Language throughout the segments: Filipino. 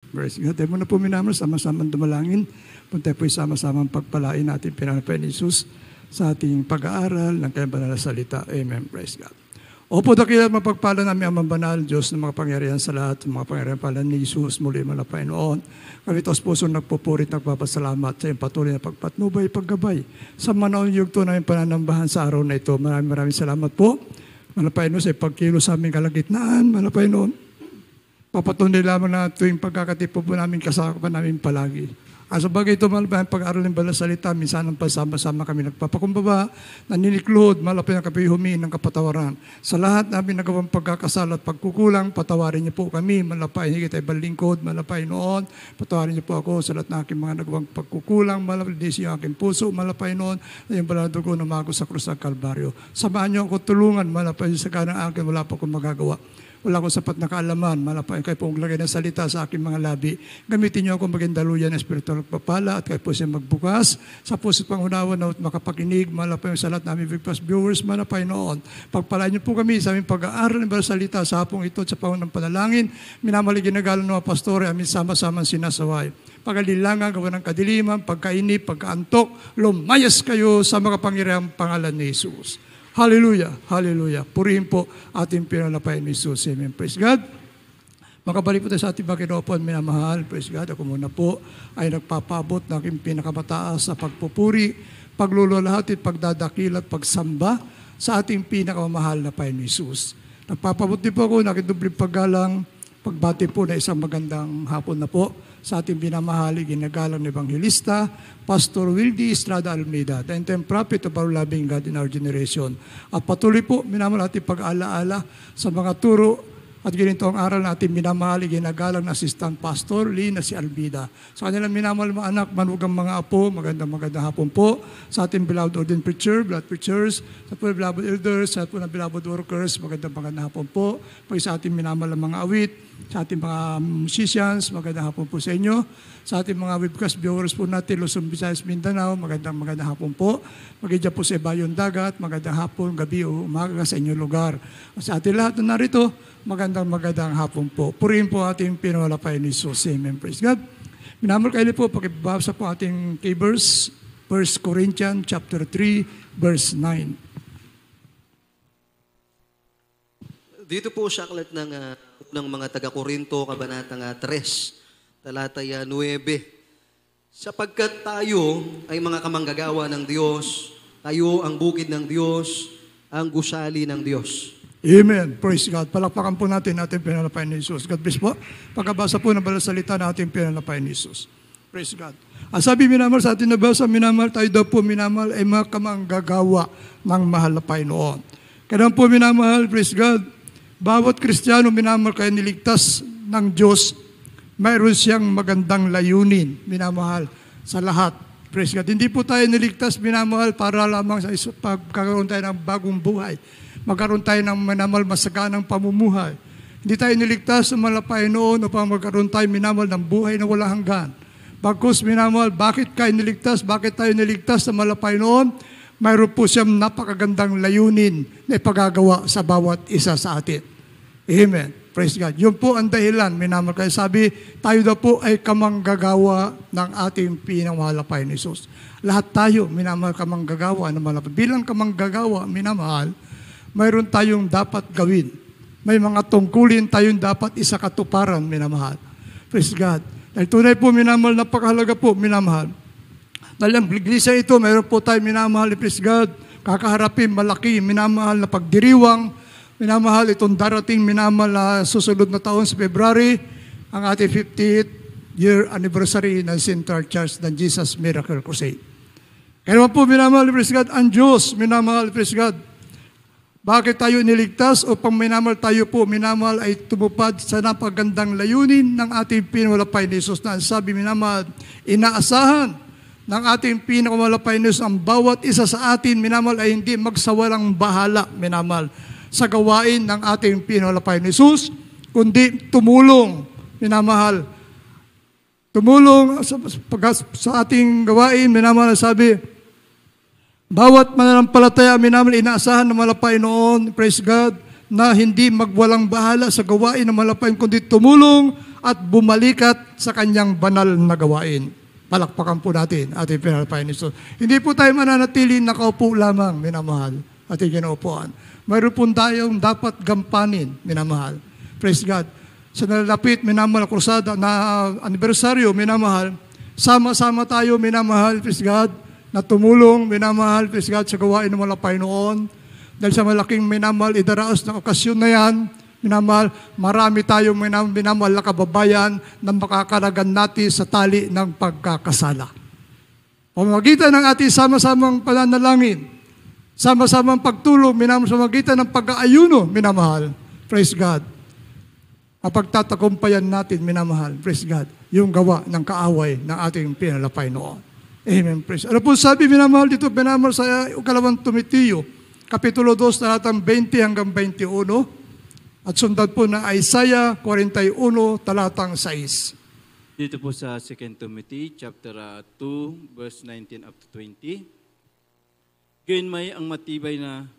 Praise God. Tayo muna po minamahal, sama-sama dumalangin. Punta po sama-sama pagpalain natin pinanampain ni Jesus sa ating pag-aaral ng kanyang banal na salita. Amen. Praise God. Opo, dakila mapagpala namin ang banal Diyos ng mga pangyarihan sa lahat, ng mga pangyarihan pala ni Jesus muli man na Panginoon. Kami tos puso nagpupurit, nagpapasalamat sa iyong patuloy na pagpatnubay, paggabay sa manaon yugto na yung pananambahan sa araw na ito. Maraming salamat po. Manapaynoon sa pagkilo sa aming kalagitnaan. Manapaynoon. Papatunay lamang na tuwing pagkakatipo po namin kasama namin palagi. Sa bagay ito, malapay ang pag-aaral ng banal salita, minsan ang pasama-sama kami nagpapakumbaba, naniniklod, malapay ang kami humiin ng kapatawaran. Sa lahat namin nagawang pagkakasala at pagkukulang, patawarin niyo po kami, malapay higit ay balingkod, malapay noon, patawarin niyo po ako sa lahat na aking mga nagawang pagkukulang, malapay yung aking puso, malapay noon, na yung balado ko na mago sa krus ng Kalbaryo. Samahan niyo ako tulungan, malapay sa kanang akin, wala pa akong magagawa. Wala akong sapat na kaalaman, malapay kayo pong lagay ng salita sa aking mga labi. Gamitin niyo ako maging daluyan ng espiritual pagpapala at kayo po siya magbukas. Sa puso't pangunawa na makapakinig, malapay sa lahat namin Vicpas viewers, malapay noon. Pagpalain niyo po kami sa aming pag-aaral ng salita sa hapong ito at sa pangunang panalangin. Minamali ginagalan ng mga pastore, amin sama-sama sinasaway. Pagalilangan, gawa ng kadiliman, pagkainip, pagkaantok, lumayas kayo sa makapangyarihang pangalan ni Jesus. Hallelujah, hallelujah. Purihin po ating pinanapay ni Jesus. Amen. Praise God. Makabalik po tayo sa ating Panginoon, minamahal. Praise God. Ako muna po ay nagpapabot ng aking pinakamataas sa pagpupuri, paglululahati, pagdadakil at pagsamba sa ating pinakamamahal na Panginoon ni Jesus. Nagpapabot din po ako ng aking dubling paggalang, pagbati po na isang magandang hapon na po sa ating binamahali, ginagalang na Evangelista, Pastor Wildy Estrada Almeida, the end-time prophet of our loving God in our generation. At patuloy po, minamahal ating pag-alaala sa mga turo at ganito ang aral natin, minamahal, ginagalang na Assistant Pastor Lee na si Almeida. Sa kanilang minamahal mga anak, manugang mga apo, magandang hapon po sa ating beloved ordained preacher, beloved preachers, sa po beloved elders, sa po na beloved workers, magandang hapon po. Pag sa ating minamahal mga awit, sa ating mga musicians, magandang hapon po sa inyo. Sa ating mga webcast viewers po natin, Luzon, Visayas, Mindanao, magandang hapon po. Magandang po sa Ibayong Dagat, magandang hapon, gabi o umaga sa inyong lugar. Sa ating lahat na narito, magandang hapon po. Purihin po ating pinawalapay ni Jesus. Amen. Praise God. Minamahal kayo po, pakibabasa po ating kay verse 1 Corinthians chapter 3, verse 9. Dito po siya aklat ng mga taga-Korinto, kabanatang 3, talataya 9. Sapagkat tayo ay mga kamanggagawa ng Diyos, tayo ang bukid ng Diyos, ang gusali ng Diyos. Amen. Praise God. Palakpakan po natin pinanapay ni Jesus. God bless po. Pagkabasa po ng banal salita natin pinanapay ni Jesus. Praise God. Ang sabi minamahal sa atin nabasa, minamahal tayo daw po minamahal ay mga kamanggagawa ng mahal na Panginoon. Kaya po minamahal, praise God, bawat Kristiyano minamahal kaya niligtas ng Diyos, mayroon siyang magandang layunin, minamahal, sa lahat. Praise God. Hindi po tayo niligtas, minamahal, para lamang sa pagkakaroon tayo ng bagong buhay. Magkaroon tayo ng minamahal masaganang pamumuhay. Hindi tayo niligtas sa malapay noon upang magkaroon tayo minamahal ng buhay na walang hanggan. Bagkus minamahal, bakit tayo niligtas sa malapay noon? Mayroon po siyang napakagandang layunin na ipagagawa sa bawat isa sa atin. Amen. Praise God. Yun po ang dahilan, minamahal. Kaya sabi, tayo daw po ay kamanggagawa ng ating pinangalapay ni Jesus. Lahat tayo, minamahal, kamanggagawa ng malapay. Bilang kamanggagawa, minamahal, mayroon tayong dapat gawin. May mga tungkulin tayong dapat isakatuparan, minamahal. Praise God. Dahil tunay po, minamahal, napakahalaga po, minamahal. Dahil ang iglesia ito, mayroon po tayo, minamahal, praise God, kakaharapin, malaki, minamahal na pagdiriwang, minamahal, itong darating, minamahal na susunod na taon sa February, ang ating 50th year anniversary ng Central Church ng Jesus Miracle Crusade. Kaya naman po, minamahal, praise God, ang Diyos, minamahal, praise God, bakit tayo niligtas? Upang minamahal tayo po, minamahal ay tumupad sa napagandang layunin ng ating pinawalapay ni Jesus na sabi, minamahal, inaasahan ng ating pinawalapay ni Jesus ang bawat isa sa atin, minamahal, ay hindi magsawalang bahala, minamahal, sa gawain ng ating pinawalapay ni Jesus, kundi tumulong, minamahal, tumulong sa ating gawain, minamahal, sabi, bawat mananampalataya, minamahal, inaasahan ng malapay noon, praise God, na hindi magwalang bahala sa gawain ng malapay, kundi tumulong at bumalikat sa kanyang banal na gawain. Palakpakan po natin ating pinalalapayan ni Jesus. Hindi po tayo mananatili nakaupo lamang, minamahal, ating ginaupuan. Mayroon po tayong dapat gampanin, minamahal. Praise God. Sa nalalapit, minamahal, krusada, na anibersaryo, minamahal, sama-sama tayo, minamahal, praise God, na tumulong, minamahal, praise God, sa gawain ng mga Panginoon. Dahil sa malaking minamahal, idaraos ng okasyon na yan, minamahal, marami tayong minamahal na kababayan na makakaragan natin sa tali ng pagkakasala. Pamamagitan ng ating sama-samang pananalangin, sama-samang pagtulong, minamahal, sa magitan ng pag-aayuno, minamahal, praise God. Mapagtatagumpayan natin, minamahal, praise God, yung gawa ng kaaway ng ating pinalapay noon. Amen, praise. Ano po sabi, minamahal, dito, minamahal sa ikalawang Timoteo, Kapitulo 2, talatang 20 hanggang 21, at sundan po na Isaiah 41, talatang 6. Dito po sa 2 Timothy, chapter 2, verse 19 up to 20. Gayon may ang matibay na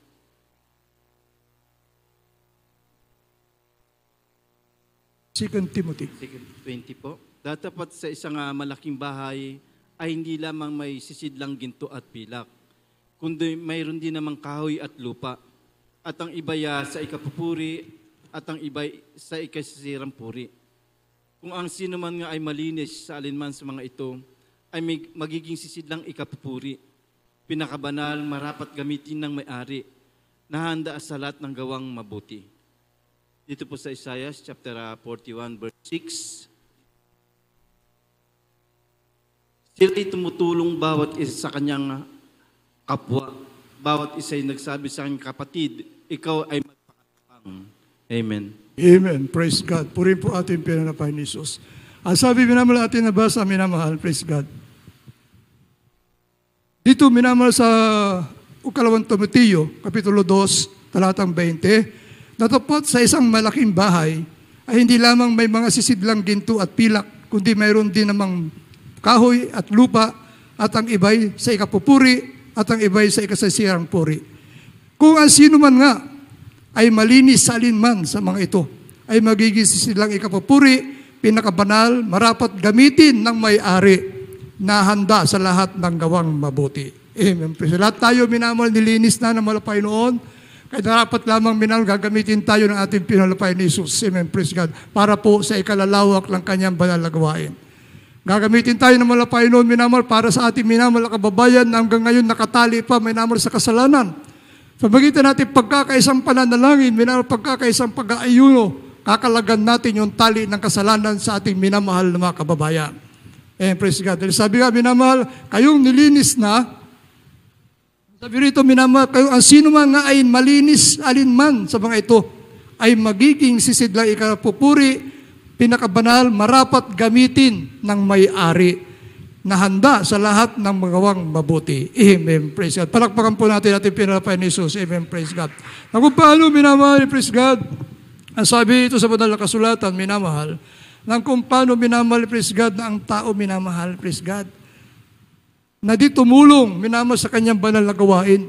Second Timothy. 20 po. Datapat sa isang malaking bahay ay hindi lamang may sisidlang ginto at pilak, kundi mayroon din namang kahoy at lupa. At ang iba'y sa ikapupuri at ang iba'y sa ikasisirang puri. Kung ang sino man nga ay malinis sa alinman sa mga ito, ay magiging sisidlang ikapupuri, pinakabanal, marapat gamitin ng may-ari, nahanda sa lahat ng gawang mabuti. Dito po sa Isaiah chapter 41 verse 6. Sila'y tumutulong bawat isa sa kanyang kapwa. Bawat isa'y nagsabi sa kanyang kapatid, ikaw ay magpakatapang. Amen. Amen. Praise God. Purin po ating pinanapay ni Jesus. Ang sabi, minamahal ating nabasa, minamahal, praise God. Dito, minamahal sa ikalawang Timoteo, Kapitulo 2, talatang 20, natapot sa isang malaking bahay, ay hindi lamang may mga sisidlang ginto at pilak, kundi mayroon din namang kahoy at lupa, at ang iba'y sa ikapupuri, at ang iba'y sa ikasasirang puri. Kung ang sino man nga ay malinis sa alinman sa mga ito, ay magiging silang ikapupuri, pinakabanal, marapat gamitin ng may-ari, na handa sa lahat ng gawang mabuti. Amen. Lahat tayo, minamahal, nilinis na ng malapay noon, kaya dapat lamang minamahal, gagamitin tayo ng ating pinalapay ni Jesus. Amen. Praise God. Para po sa ikalalawak ng kanyang banal na gawain. Gagamitin tayo ng malapay noon, minamahal, para sa ating minamahal na kababayan na hanggang ngayon nakatali pa, minamahal, sa kasalanan. Pamagitan natin pagkakaisang pananalangin, minamahal, pagkakaisang pag-aayuno, kakalagan natin yung tali ng kasalanan sa ating minamahal na mga kababayan. And praise God. Dahil sabi nga, minamahal, kayong nilinis na, sabi rito, minamahal, kayong ang sino man nga ay malinis alinman sa mga ito, ay magiging sisidlang ikapupuri, pinakabanal, marapat gamitin ng may-ari, na handa sa lahat ng magawang mabuti. Amen. Praise God. Palakpakan po natin ating pinalapay ni Jesus. Amen. Praise God. Na kung paano, minamahal, praise God, ang sabi ito sa banal na kasulatan, minamahal, na kung paano minamahal, praise God, na ang tao minamahal, praise God, na di tumulong, minamahal, sa kanyang banal na gawain.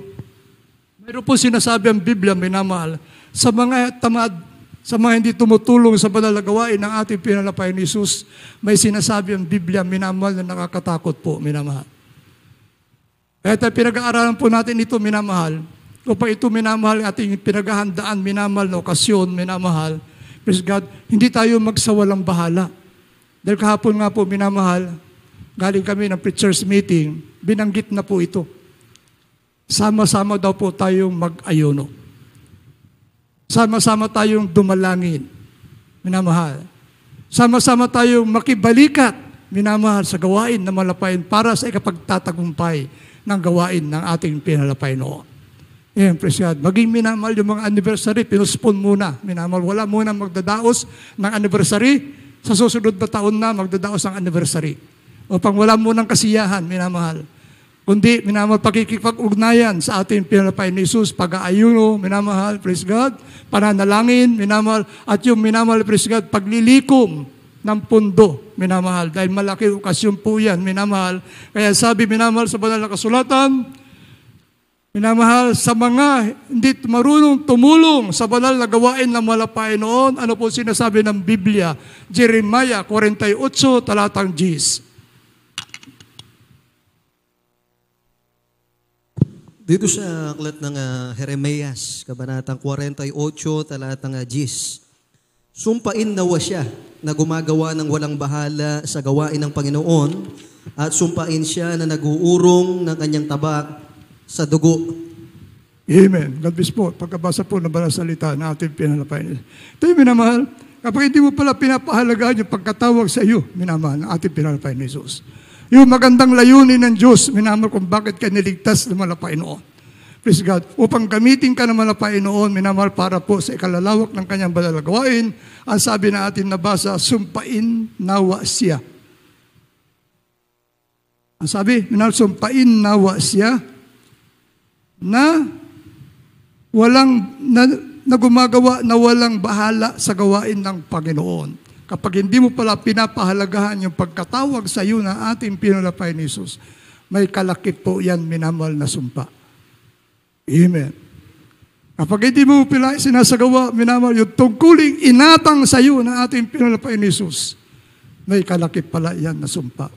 Mayroon po sinasabi ang Biblia, minamahal, sa mga tamad, sa mga hindi tumutulong sa banal na gawain ng ating pinalapay ni Jesus, may sinasabi ang Biblia, minamahal, na nakakatakot po, minamahal. Kaya tayo pinag-aaralan po natin ito, minamahal, upang ito, minamahal, ating pinaghahandaan, minamahal, na okasyon, minamahal, praise God, hindi tayo magsawalang bahala. Dahil kahapon nga po, minamahal, galing kami ng preachers meeting, binanggit na po ito. Sama-sama daw po tayong mag-ayuno. Sama-sama tayong dumalangin, minamahal. Sama-sama tayong makibalikat, minamahal, sa gawain na malapain para sa ikapagtatagumpay ng gawain ng ating pinalapay noon. Ayan, praise God. Maging minamahal yung mga anniversary, pinuspon muna. Minamahal, wala muna magdadaos ng anniversary. Sa susunod na taon na, magdadaos ng anniversary. Upang wala munang kasiyahan, minamahal. Kundi, minamahal, pakikipag-ugnayan sa ating pinalapay ni Jesus, pag-aayuno, minamahal, praise God, pananalangin, minamahal, at yung minamahal, praise God, paglilikom ng pundo, minamahal. Dahil malaki okasyon po yan, minamahal. Kaya sabi, minamahal, sa banal na kasulatan, Minamahal, sa mga hindi marunong tumulong sa banal na gawain ng malapay noon, ano po sinasabi ng Biblia? Jeremiah 48, talatang 10. Dito sa aklat ng Jeremias, kabanatang 48, talatang 10. Sumpain nawa siya na gumagawa ng walang bahala sa gawain ng Panginoon at sumpain siya na naguurong ng kanyang tabak sa dugo. Amen. God bless po. Pagkabasa po ng banal na salita na ating pinalapain. Ito yung minamahal. Kapag hindi mo pala pinapahalagaan yung pagkatawag sa iyo, minamahal, na ating pinalapain ni Jesus. Yung magandang layunin ng Diyos, minamahal kung bakit ka niligtas ng malapain noon. Praise God. Upang gamitin ka ng malapain noon, minamahal para po sa ikalalawak ng kanyang banal na gawain, ang sabi na ating nabasa, sumpain nawa siya. Ang sabi, minamahal, sumpain nawa siya na gumagawa na walang bahala sa gawain ng Panginoon. Kapag hindi mo pala pinapahalagahan yung pagkatawag sa iyo na ating pinalapay ni Jesus, may kalakip po yan, minamahal na sumpa. Amen. Kapag hindi mo pala sinasagawa, minamahal, yung tungkuling inatang sa iyo na ating pinalapay ni Jesus, may kalakip pala yan na sumpa.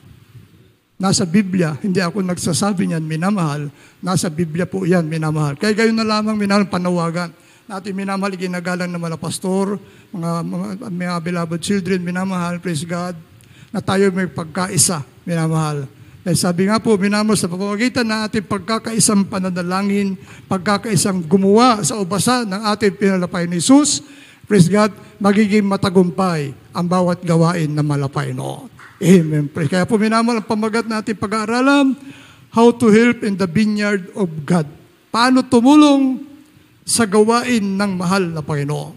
Nasa Biblia, hindi ako nagsasabi niyan, minamahal. Nasa Biblia po yan, minamahal. Kaya gayon na lamang, minamahal, panawagan. Natin minamahal, ginagalang ng mga pastor, mga beloved children, minamahal, praise God, na tayo may pagkaisa, minamahal. Dahil sabi nga po, minamahal, sa pamamagitan ng ating pagkakaisang pananalangin, pagkakaisang gumawa sa ubasa ng ating pinalapay ni Jesus, praise God, magiging matagumpay ang bawat gawain na malapay noon. Amen. Kaya po minamahal, ang pamagat natin pag-aaralan, how to help in the vineyard of God. Paano tumulong sa gawain ng mahal na Panginoon.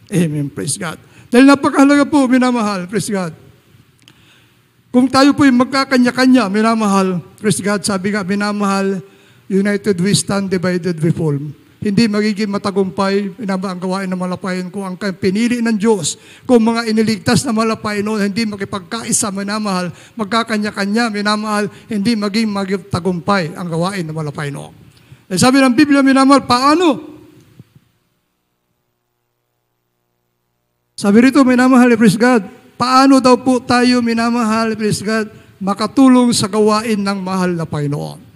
Amen. Praise God. Dahil napakahalaga po, minamahal, praise God. Kung tayo po yung magkakanya-kanya, minamahal, praise God, sabi nga, minamahal, united we stand, divided we fall. Hindi magiging matagumpay ang gawain ng malapayan kung ang pinili ng Diyos. Kung mga iniligtas na malapayan noon, hindi makipagkaisa, minamahal, magkakanya-kanya, minamahal, hindi maging magtagumpay ang gawain ng malapayan noon. Eh, sabi ng Biblia, minamahal, paano? Sabi rito, minamahal, praise God, paano daw po tayo, minamahal, praise God, makatulong sa gawain ng mahal na Panginoon?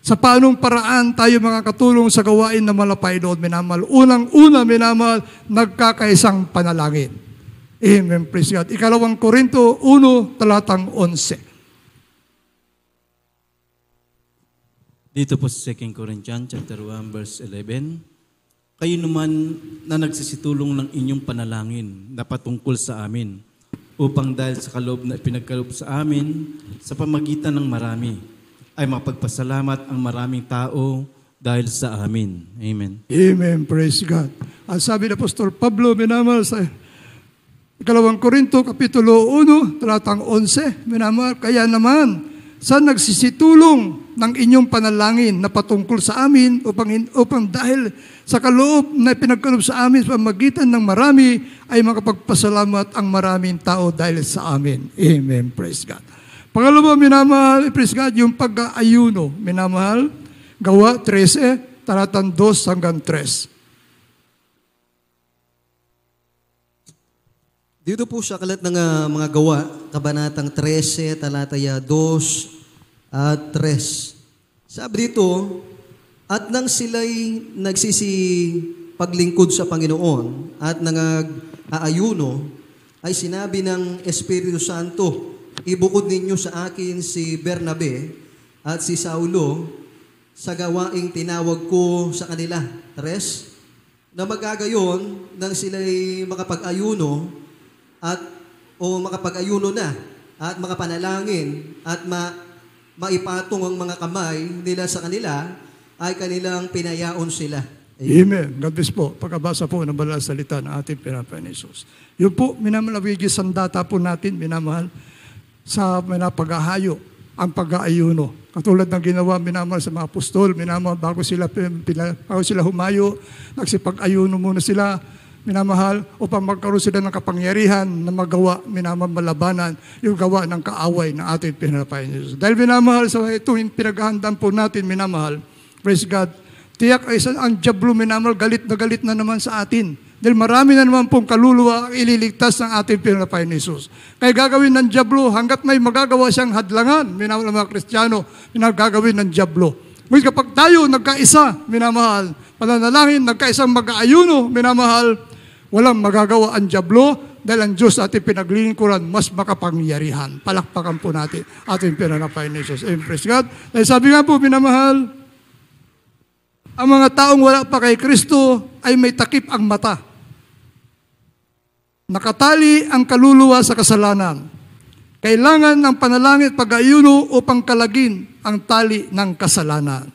Sa paanong paraan tayo makakatulong sa gawain ng malapay doon, minamahal? Unang-una, minamahal, nagkakaisang panalangin. Amen, praise God. 2 Korinto 1, talatang 11. Dito po sa 2 Corinthians chapter 1 verse 11, kayo naman na nagsisitulong ng inyong panalangin na patungkol sa amin, upang dahil sa kaloob na pinagkaloob sa amin, sa pamagitan ng marami, ay mapagpasalamat ang maraming tao dahil sa amin. Amen. Amen, praise God. Ang sabi ng Apostol Pablo, minamahal, sa 2 Korinto kapitulo 1, talatang 11, minamahal, kaya naman, sa nagsisitulong ng inyong panalangin na patungkol sa amin upang dahil sa kaloob na pinagkaloob sa amin sa pamagitan ng marami ay makapagpasalamat ang maraming tao dahil sa amin. Amen. Praise God. Pangalawa, minamahal, praise God, yung pag-aayuno. Minamahal, Gawa 13, talatang 2 hanggang 3. Dito po sa aklat ng mga gawa, kabanatang 13, talataya 2 at 3. Sabi dito, at nang sila'y nagsisipaglingkod sa Panginoon at nang-aayuno, ay sinabi ng Espiritu Santo, ibukod ninyo sa akin si Bernabe at si Saulo sa gawaing tinawag ko sa kanila. 3, na magagayon nang sila'y makapag-ayuno o makapag-ayuno na at makapanalangin at maipatong ang mga kamay nila sa kanila, ay kanilang pinayaon sila. Amen. God bless po. Pagkabasa po ng banal na salita ng ating pinapay ni Jesus. Yun po, minamahal, sandata po natin, minamahal, sa pag-ahayo, ang pag-aayuno. Katulad ng ginawa, minamahal, sa mga apostol, minamahal, bago sila humayo, nagsipag-ayuno muna sila, minamahal, upang magkaroon sila ng kapangyarihan na magawa, minamahal, malabanan yung gawa ng kaaway na ating pinapay ni Jesus. Dahil minamahal, sa itong pinaghahandaan po natin, minamahal, praise God, Tiyak ay ang Diablo, minamahal, galit na naman sa atin. Dahil marami na naman pong kaluluwa ang ililigtas ng ating pinapay ni Jesus. Kaya gagawin ng Diablo, hanggat may magagawa siyang hadlangan, minamahal mga Kristiyano, gagawin ng Diablo. Ngunit kapag tayo nagkaisa, minamahal, pananalangin, nagkaisang mag-aayuno, minamahal, walang magagawa ang Diablo dahil ang Diyos ating pinaglilingkuran mas makapangyarihan. Palakpakan po natin ating pinapay ni Jesus. Amen, praise God. Dahil sabi nga po, minamahal, ang mga taong wala pa kay Kristo ay may takip ang mata. Nakatali ang kaluluwa sa kasalanan. Kailangan ng panalangin at pag-ayuno upang kalagin ang tali ng kasalanan.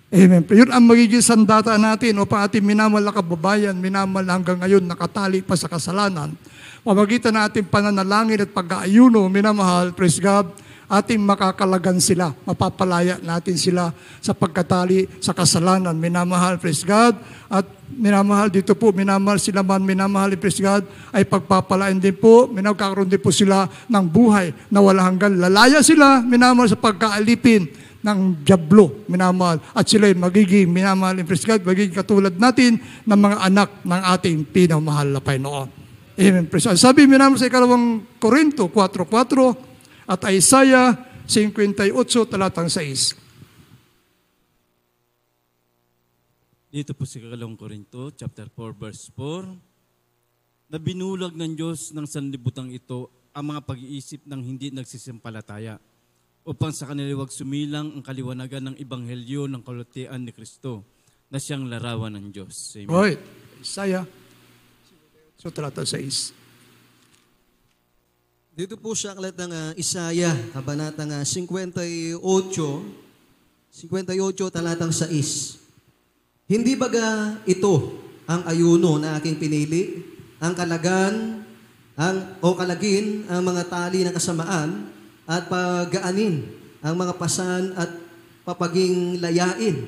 Amen. Yun ang magiging sandata natin upang ating minamahal na kababayan, minamahal hanggang ngayon nakatali pa sa kasalanan. Pamagitan natin pananalangin at pag-ayuno, minamahal, praise God, ating makakalagan sila, mapapalaya natin sila sa pagkatali sa kasalanan. Minamahal, praise God. At minamahal dito po, minamahal sila man, minamahal, praise God, ay pagpapalain din po, minagkakaroon din po sila ng buhay na wala hanggan. Lalaya sila, minamahal, sa pagkaalipin ng Diablo, minamahal. At sila ay magiging, minamahal, praise God, magiging katulad natin ng mga anak ng ating pinamahal na Panginoon. Amen, praise God. Sabi, minamahal, sa 2 Korinto 4:4, at Isaiah 58, talatang 6. Dito po sa 2 Korinto, chapter 4, verse 4, na binulag ng Diyos ng sanlibutan ito ang mga pag-iisip ng hindi nagsisimpalataya upang sa kanila wag sumilang ang kaliwanagan ng ebanghelyo ng kalutian ni Kristo na siyang larawan ng Diyos. Amen. Right. Isaiah, talatang 6. Dito po sa aklat ng Isaiah, kabanatang 58, talatang 6. Hindi baga ito ang ayuno na aking pinili, ang kalagin ang mga tali ng kasamaan at pagaanin ang mga pasan at papaging layain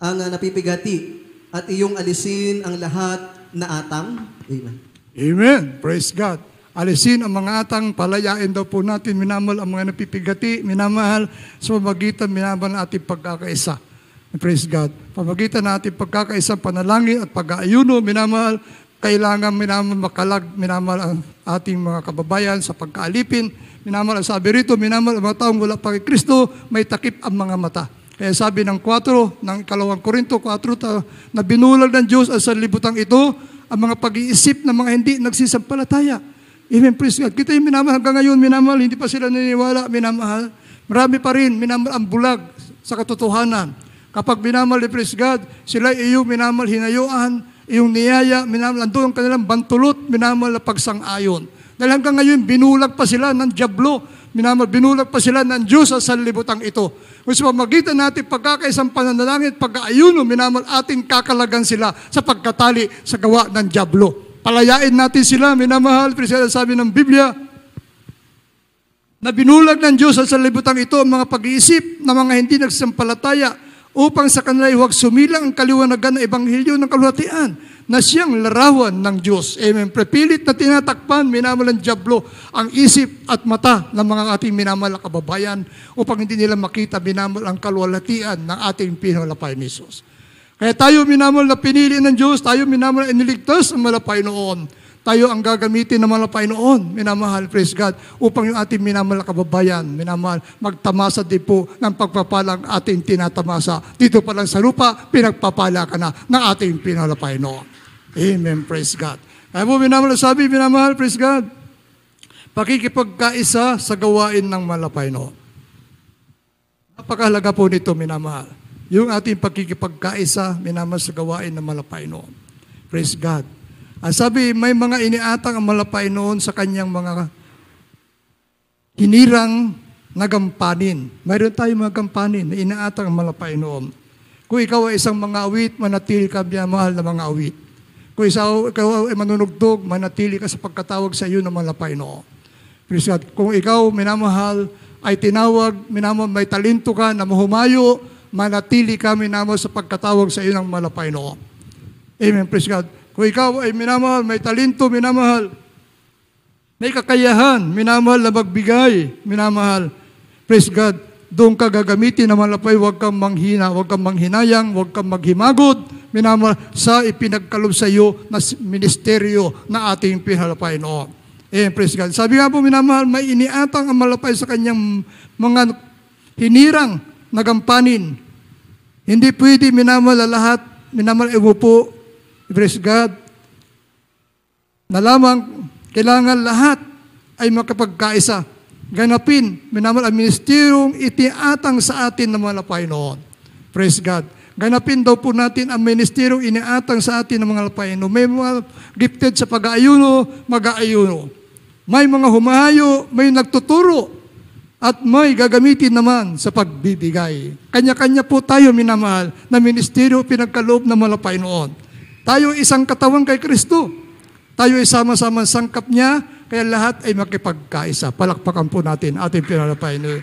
ang napipigati at iyong alisin ang lahat na atang. Amen. Amen. Praise God. Alisin ang mga atang, palayain daw po natin, minamahal, ang mga napipigati, minamahal, sa pamagitan, minamahal ng ating pagkakaisa. Praise God. Pamagitan natin pagkakaisa, panalangin at pag-aayuno, minamahal, kailangan minamahal makalag, minamahal ang ating mga kababayan sa pagkaalipin, minamahal, sabi rito, minamahal, ang mga taong wala pa kay Kristo, may takip ang mga mata. Kaya sabi ng 4, ng 2 Korinto 4, na binulag ng Diyos ang sanlibutan ito, ang mga pag-iisip ng mga hindi nagsisampalataya. Amen, praise God. Kita yung minamahal hanggang ngayon, minamahal, hindi pa sila naniniwala, minamahal. Marami pa rin, minamahal ang bulag sa katotohanan. Kapag minamahal, praise God, sila iyong minamahal hinayuan, iyong niyaya, minamahal, andun ang kanilang bantulot, minamahal na pagsang-ayon. Dahil hanggang ngayon, binulag pa sila ng Diablo, minamahal, binulag pa sila ng Diyos sa sanlibutan ito. Kung sa pamagitan natin pagkakaisang pananalangin at pag-aayuno, minamahal, ating kakalagan sila sa pagkatali sa gawa ng Diablo. Palayain natin sila, minamahal, sabi ng Biblia, na binulag ng Diyos sa sanlibutan ito ang mga pag-iisip ng mga hindi nagsampalataya upang sa kanila huwag sumilang ang kaliwanagan ng ebanghelyo ng kalwatian na siyang larawan ng Diyos. Amen. Prepilit na tinatakpan, minamahal ng Diablo, ang isip at mata ng mga ating minamahal na kababayan upang hindi nila makita, minamahal, ang kalwalatian ng ating pinalapay ni Jesus. Kaya tayo minamahal na pinili ng Diyos, tayo minamahal na iniligtas ang malapay noon. Tayo ang gagamitin ng malapay noon, minamahal, praise God, upang yung ating minamahal na kababayan, minamahal, magtamasa din po ng pagpapalang ating tinatamasa. Dito pa lang sa lupa, pinagpapala ka na ng ating pinalapay noon. Amen, praise God. Kaya po minamahal, sabi, minamahal, praise God, pakikipagkaisa sa gawain ng malapay noon. Napakahalaga po nito, minamahal. Yung ating pagkikipagkaisa, minamahal sa gawain ng malapay noon. Praise God. Ang sabi, may mga iniatang ang malapay noon sa kanyang mga hinirang nagampanin. Mayroon tayong mga gampanin na inaatang ang malapay noon. Kung ikaw ay isang mga awit, manatili ka mahal na mga awit. Kung ikaw ay manunugtog, manatili ka sa pagkatawag sa iyo ng malapay noon. Praise God. Kung ikaw, minamahal, ay tinawag, minamahal, may talento ka na mahumayo, manatili ka, minamahal, sa pagkatawag sa iyo ng malapay noon. Amen, praise God. Kung ikaw ay minamahal, may talento, minamahal, may kakayahan, minamahal na magbigay, minamahal, praise God, doon ka gagamitin na malapay, huwag kang manghina, huwag kang manghinayang, huwag kang maghimagod, minamahal, sa ipinagkalob sa iyo na ministeryo na ating pinalapay noon. Praise God. Sabi nga po, minamahal, may iniatang ang malapay sa kanyang mga hinirang na gampanin. Hindi pwede, minamahal, lahat, minamahal, ewo po, praise God, na lamang kailangan lahat ay makapagkaisa. Ganapin, minamahal, ang ministeryong itiatang sa atin ng malapay noon. Praise God. Ganapin daw po natin ang ministeryong iniatang sa atin ng mga malapay noon. May mga gifted sa pag-aayuno, mag-aayuno. May mga humahayo, may nagtuturo, at may gagamitin naman sa pagbibigay. Kanya-kanya po tayo, minamahal, na ministeryo pinagkaloob ng malapay noon. Tayo isang katawan kay Kristo. Tayo ay sama-sama sangkap niya, kaya lahat ay makipagkaisa. Palakpakan po natin ating pinalapay noon.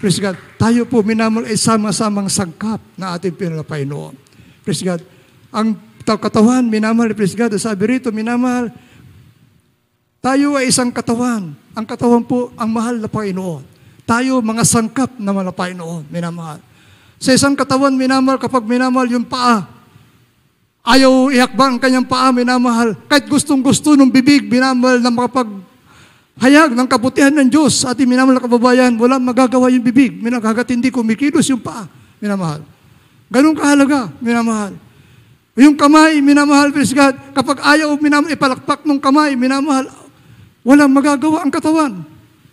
Praise God. Tayo po, minamahal, ay sama-samang sangkap na ating pinalapay noon. Praise God. Ang katawan, minamahal, praise God. Sabi rito, minamahal, tayo ay isang katawan. Ang katawan po, ang mahal na Panginoon. Tayo, mga sangkap na malapay noon, minamahal. Sa isang katawan, minamahal, kapag minamahal yung paa, ayaw ihakbang ang kanyang paa, minamahal. Kahit gustong-gusto ng bibig, minamahal na makapaghayag ng kabutihan ng Diyos. Ating minamahal na kababayan, walang magagawa yung bibig. Minagagat hindi kumikilos yung paa, minamahal. Ganun kahalaga, minamahal. Yung kamay, minamahal, praise God. Kapag ayaw minamahal, ipalakpak ng kamay, minamahal, walang magagawa ang katawan,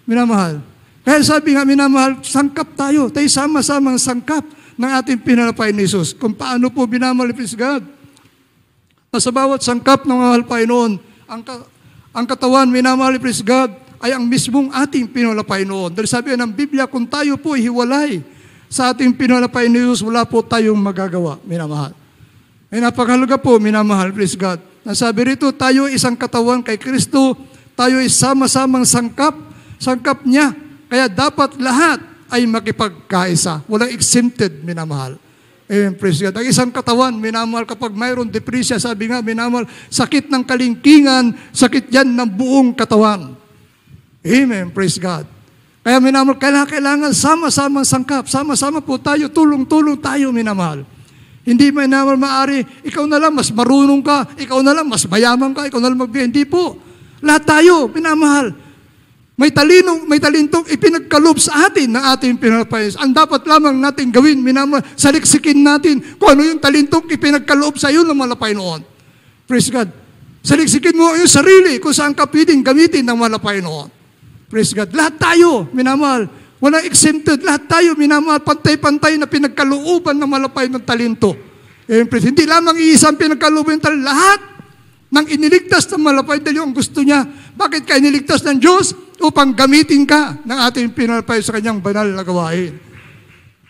minamahal. Kaya sabi nga, minamahal, sangkap tayo. Tayo sama-samang sangkap ng ating pinalapay ni Jesus. Kung paano po minamahal, praise God. Sa bawat sangkap ng mahal Panginoon, ang katawan, minamahal, praise God, ay ang mismong ating pinalapay noon. Dahil sabi ng Biblia, kung tayo po hiwalay sa ating pinalapay ni Jesus, wala po tayong magagawa, minamahal. Ay napakahalaga po, minamahal, praise God. Nasabi rito, tayo isang katawan kay Kristo, tayo ay sama-samang sangkap niya. Kaya dapat lahat ay makipagkaisa. Walang exempted, minamahal. Amen, praise God. Ang isang katawan, minamahal, kapag mayroon depresya, sabi nga, minamahal, sakit ng kalingkingan, sakit yan ng buong katawan. Amen, praise God. Kaya minamahal, kailangan sama-samang sangkap. Sama-sama po tayo, tulong-tulong tayo, minamahal. Hindi minamahal maaari, ikaw na lang mas marunong ka, ikaw na lang mas mayaman ka, ikaw na lang magbigay. Hindi po. Lahat tayo, minamahal. May talintong ipinagkalob sa atin ng ating pinalapay. Ang dapat lamang natin gawin, minamahal, saliksikin natin kung ano yung talintong ipinagkalob sa iyo ng malapay noon. Praise God. Saliksikin mo yung sarili kung saan ka pwedeng gamitin ng malapay noon. Praise God. Lahat tayo, minamahal, walang exempted. Lahat tayo, minamahal, pantay-pantay na pinagkalooban ng malapay ng talento. Hindi lamang iisang pinagkalooban ng talento. Lahat ng iniligtas ng malapay dahil yung gusto niya. Bakit ka iniligtas ng Diyos? Upang gamitin ka ng ating pinalapay sa kanyang banal na gawain.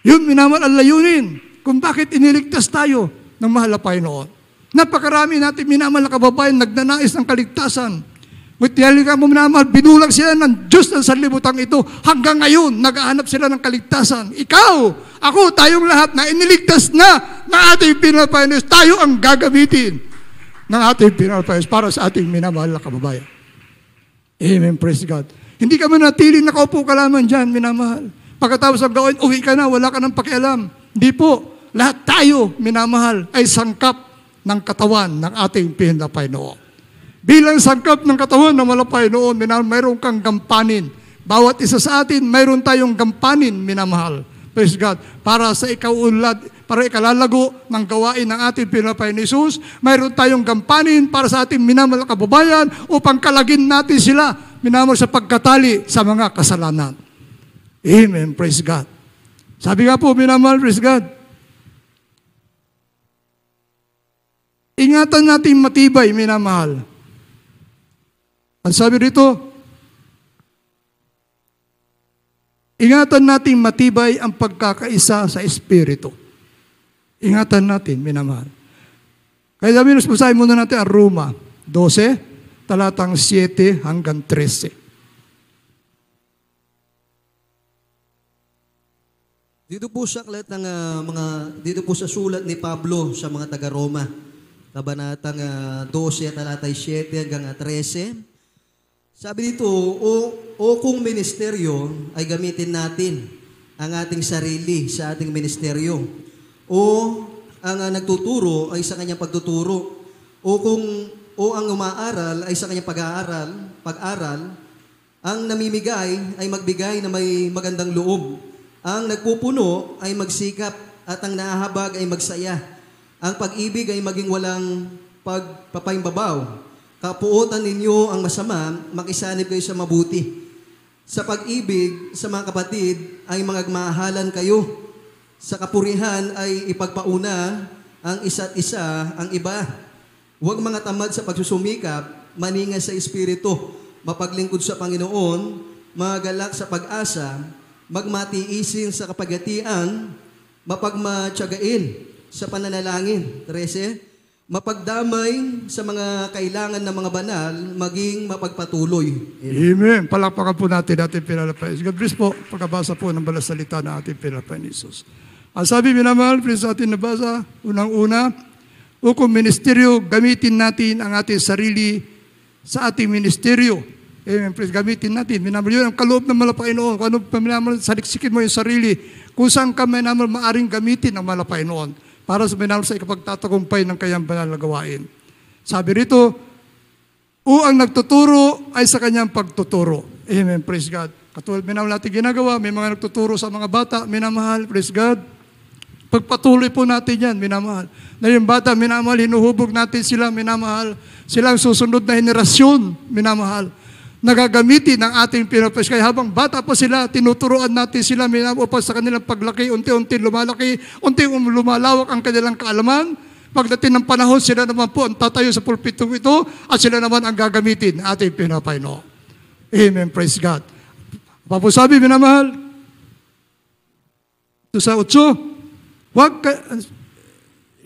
Yun, minamahal, ang layunin kung bakit iniligtas tayo ng mahal na Panginoon. Napakarami natin, minamahal na kababayan, nagnanais ng kaligtasan. Mutiyali ka mo, minamahal, binulag sila ng Diyos ng sanlibutan ito. Hanggang ngayon, naghahanap sila ng kaligtasan. Ikaw, ako, tayong lahat na iniligtas na ng ating pinalapay, tayo ang gagamitin ng ating pinalapay para sa ating minamahal na kababayan. Amen, praise God. Hindi ka manatiling nakaupo ka lamang dyan, minamahal. Pagkatapos ng gawin, uwi ka na, wala ka ng pakialam. Hindi po. Lahat tayo, minamahal, ay sangkap ng katawan ng ating pinalapay noon. Bilang sangkap ng katawan ng malapay noon, minamahal, mayroon kang gampanin. Bawat isa sa atin, mayroon tayong gampanin, minamahal. Praise God. Para sa ikaulad, para ikalalago ng gawain ng ating pinalapay ni Jesus, mayroon tayong gampanin para sa ating minamahal na kababayan upang kalagin natin sila, minamahal, sa pagkatali sa mga kasalanan. Amen. Praise God. Sabi nga po, minamahal, praise God. Ingatan natin matibay, minamahal. Ang sabi rito, ingatan natin matibay ang pagkakaisa sa Espiritu. Ingatan natin, minamahal. Kaya sabi, basahin muna natin ang Roma 12, talatang 7 hanggang 13. Dito po sa aklat ng dito po sa sulat ni Pablo sa mga taga-Roma, kabanatang 12 talatay 7 hanggang 13. Sabi dito, o kung ministeryo ay gamitin natin ang ating sarili sa ating ministeryo. O ang nagtuturo ay sa kanyang pagtuturo. O ang umaaral ay sa kanyang pag-aral. Ang namimigay ay magbigay na may magandang loob. Ang nagpupuno ay magsikap at ang nahahabag ay magsaya. Ang pag-ibig ay maging walang pagpapaimbabaw. Kapuotan ninyo ang masama, makisanib kayo sa mabuti. Sa pag-ibig sa mga kapatid ay magmahalan kayo. Sa kapurihan ay ipagpauna ang isa't isa ang iba. Huwag mga tamad sa pagsusumikap, maningas sa espiritu, mapaglingkod sa Panginoon, magalak sa pag-asa, magmatiisin sa kapagatian, mapagmatyagain sa pananalangin. 13. Mapagdamay sa mga kailangan ng mga banal, maging mapagpatuloy. Amen. Palakpakan po natin ating pinalapay. God bless po. Pagkabasa po ng balas salita ng ating pinalapay ni Jesus. Ang sabi, minamahal, please atin nabasa, unang-una, kung ministeryo, gamitin natin ang ating sarili sa ating ministeryo. Amen. Please, gamitin natin. Minamahal, yun ang kaloob ng Malapainoon. Kung ano, minamahal, saliksikin mo yung sarili. Kung saan ka minamahal, maaring gamitin ang Malapainoon para sa minamahal sa ikapagtatagumpay ng kanyang banal na gawain. Sabi rito, ang nagtuturo ay sa kanyang pagtuturo. Amen, praise God. Katulad minamahal natin ginagawa, may mga nagtuturo sa mga bata, minamahal, praise God. Pagpatuloy po natin yan, minamahal. Na yung bata, minamahal, hinuhubog natin sila, minamahal. Sila ang susunod na henerasyon, minamahal. Nagagamitin ng ating pinapres. Kaya habang bata pa sila, tinuturoan natin sila upang sa kanilang paglaki, unti-unti lumalaki, unti-unti lumalawak ang kanilang kaalaman. Pagdating ng panahon, sila naman po ang tatayo sa pulpitong ito at sila naman ang gagamitin ng ating pinapaino. Amen, praise God. Papusabi, minamahal, ito sa 8, wag ka,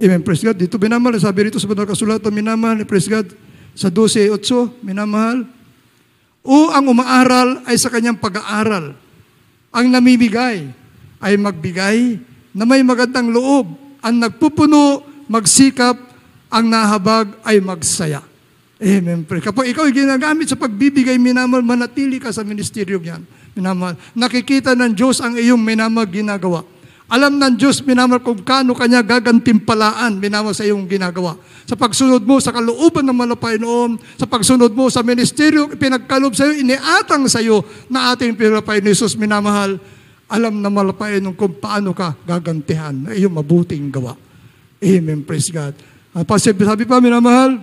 amen, praise God, dito minamahal, sabi rito sa banal kasulatan, minamahal, praise God, sa 12:8, minamahal, ang umaaral ay sa kanyang pag-aaral. Ang namimigay ay magbigay na may magandang loob. Ang nagpupuno, magsikap, ang nahabag ay magsaya. Amen. Kapag ikaw ay ginagamit sa pagbibigay, minamahal, manatili ka sa ministeryo yan. Minamahal, nakikita ng Diyos ang iyong minamahal ginagawa. Alam ng Diyos, minamahal, kung kano kanya gagantimpalaan, minamahal, sa iyong ginagawa. Sa pagsunod mo sa kalooban ng Malapainoon, sa pagsunod mo sa ministeryo, pinagkalob sa iyo, iniatang sa iyo na ating Pinapain Jesus, minamahal, alam na Malapainoon kung paano ka gagantihan na iyong mabuting gawa. Amen, praise God. Sabi pa, minamahal,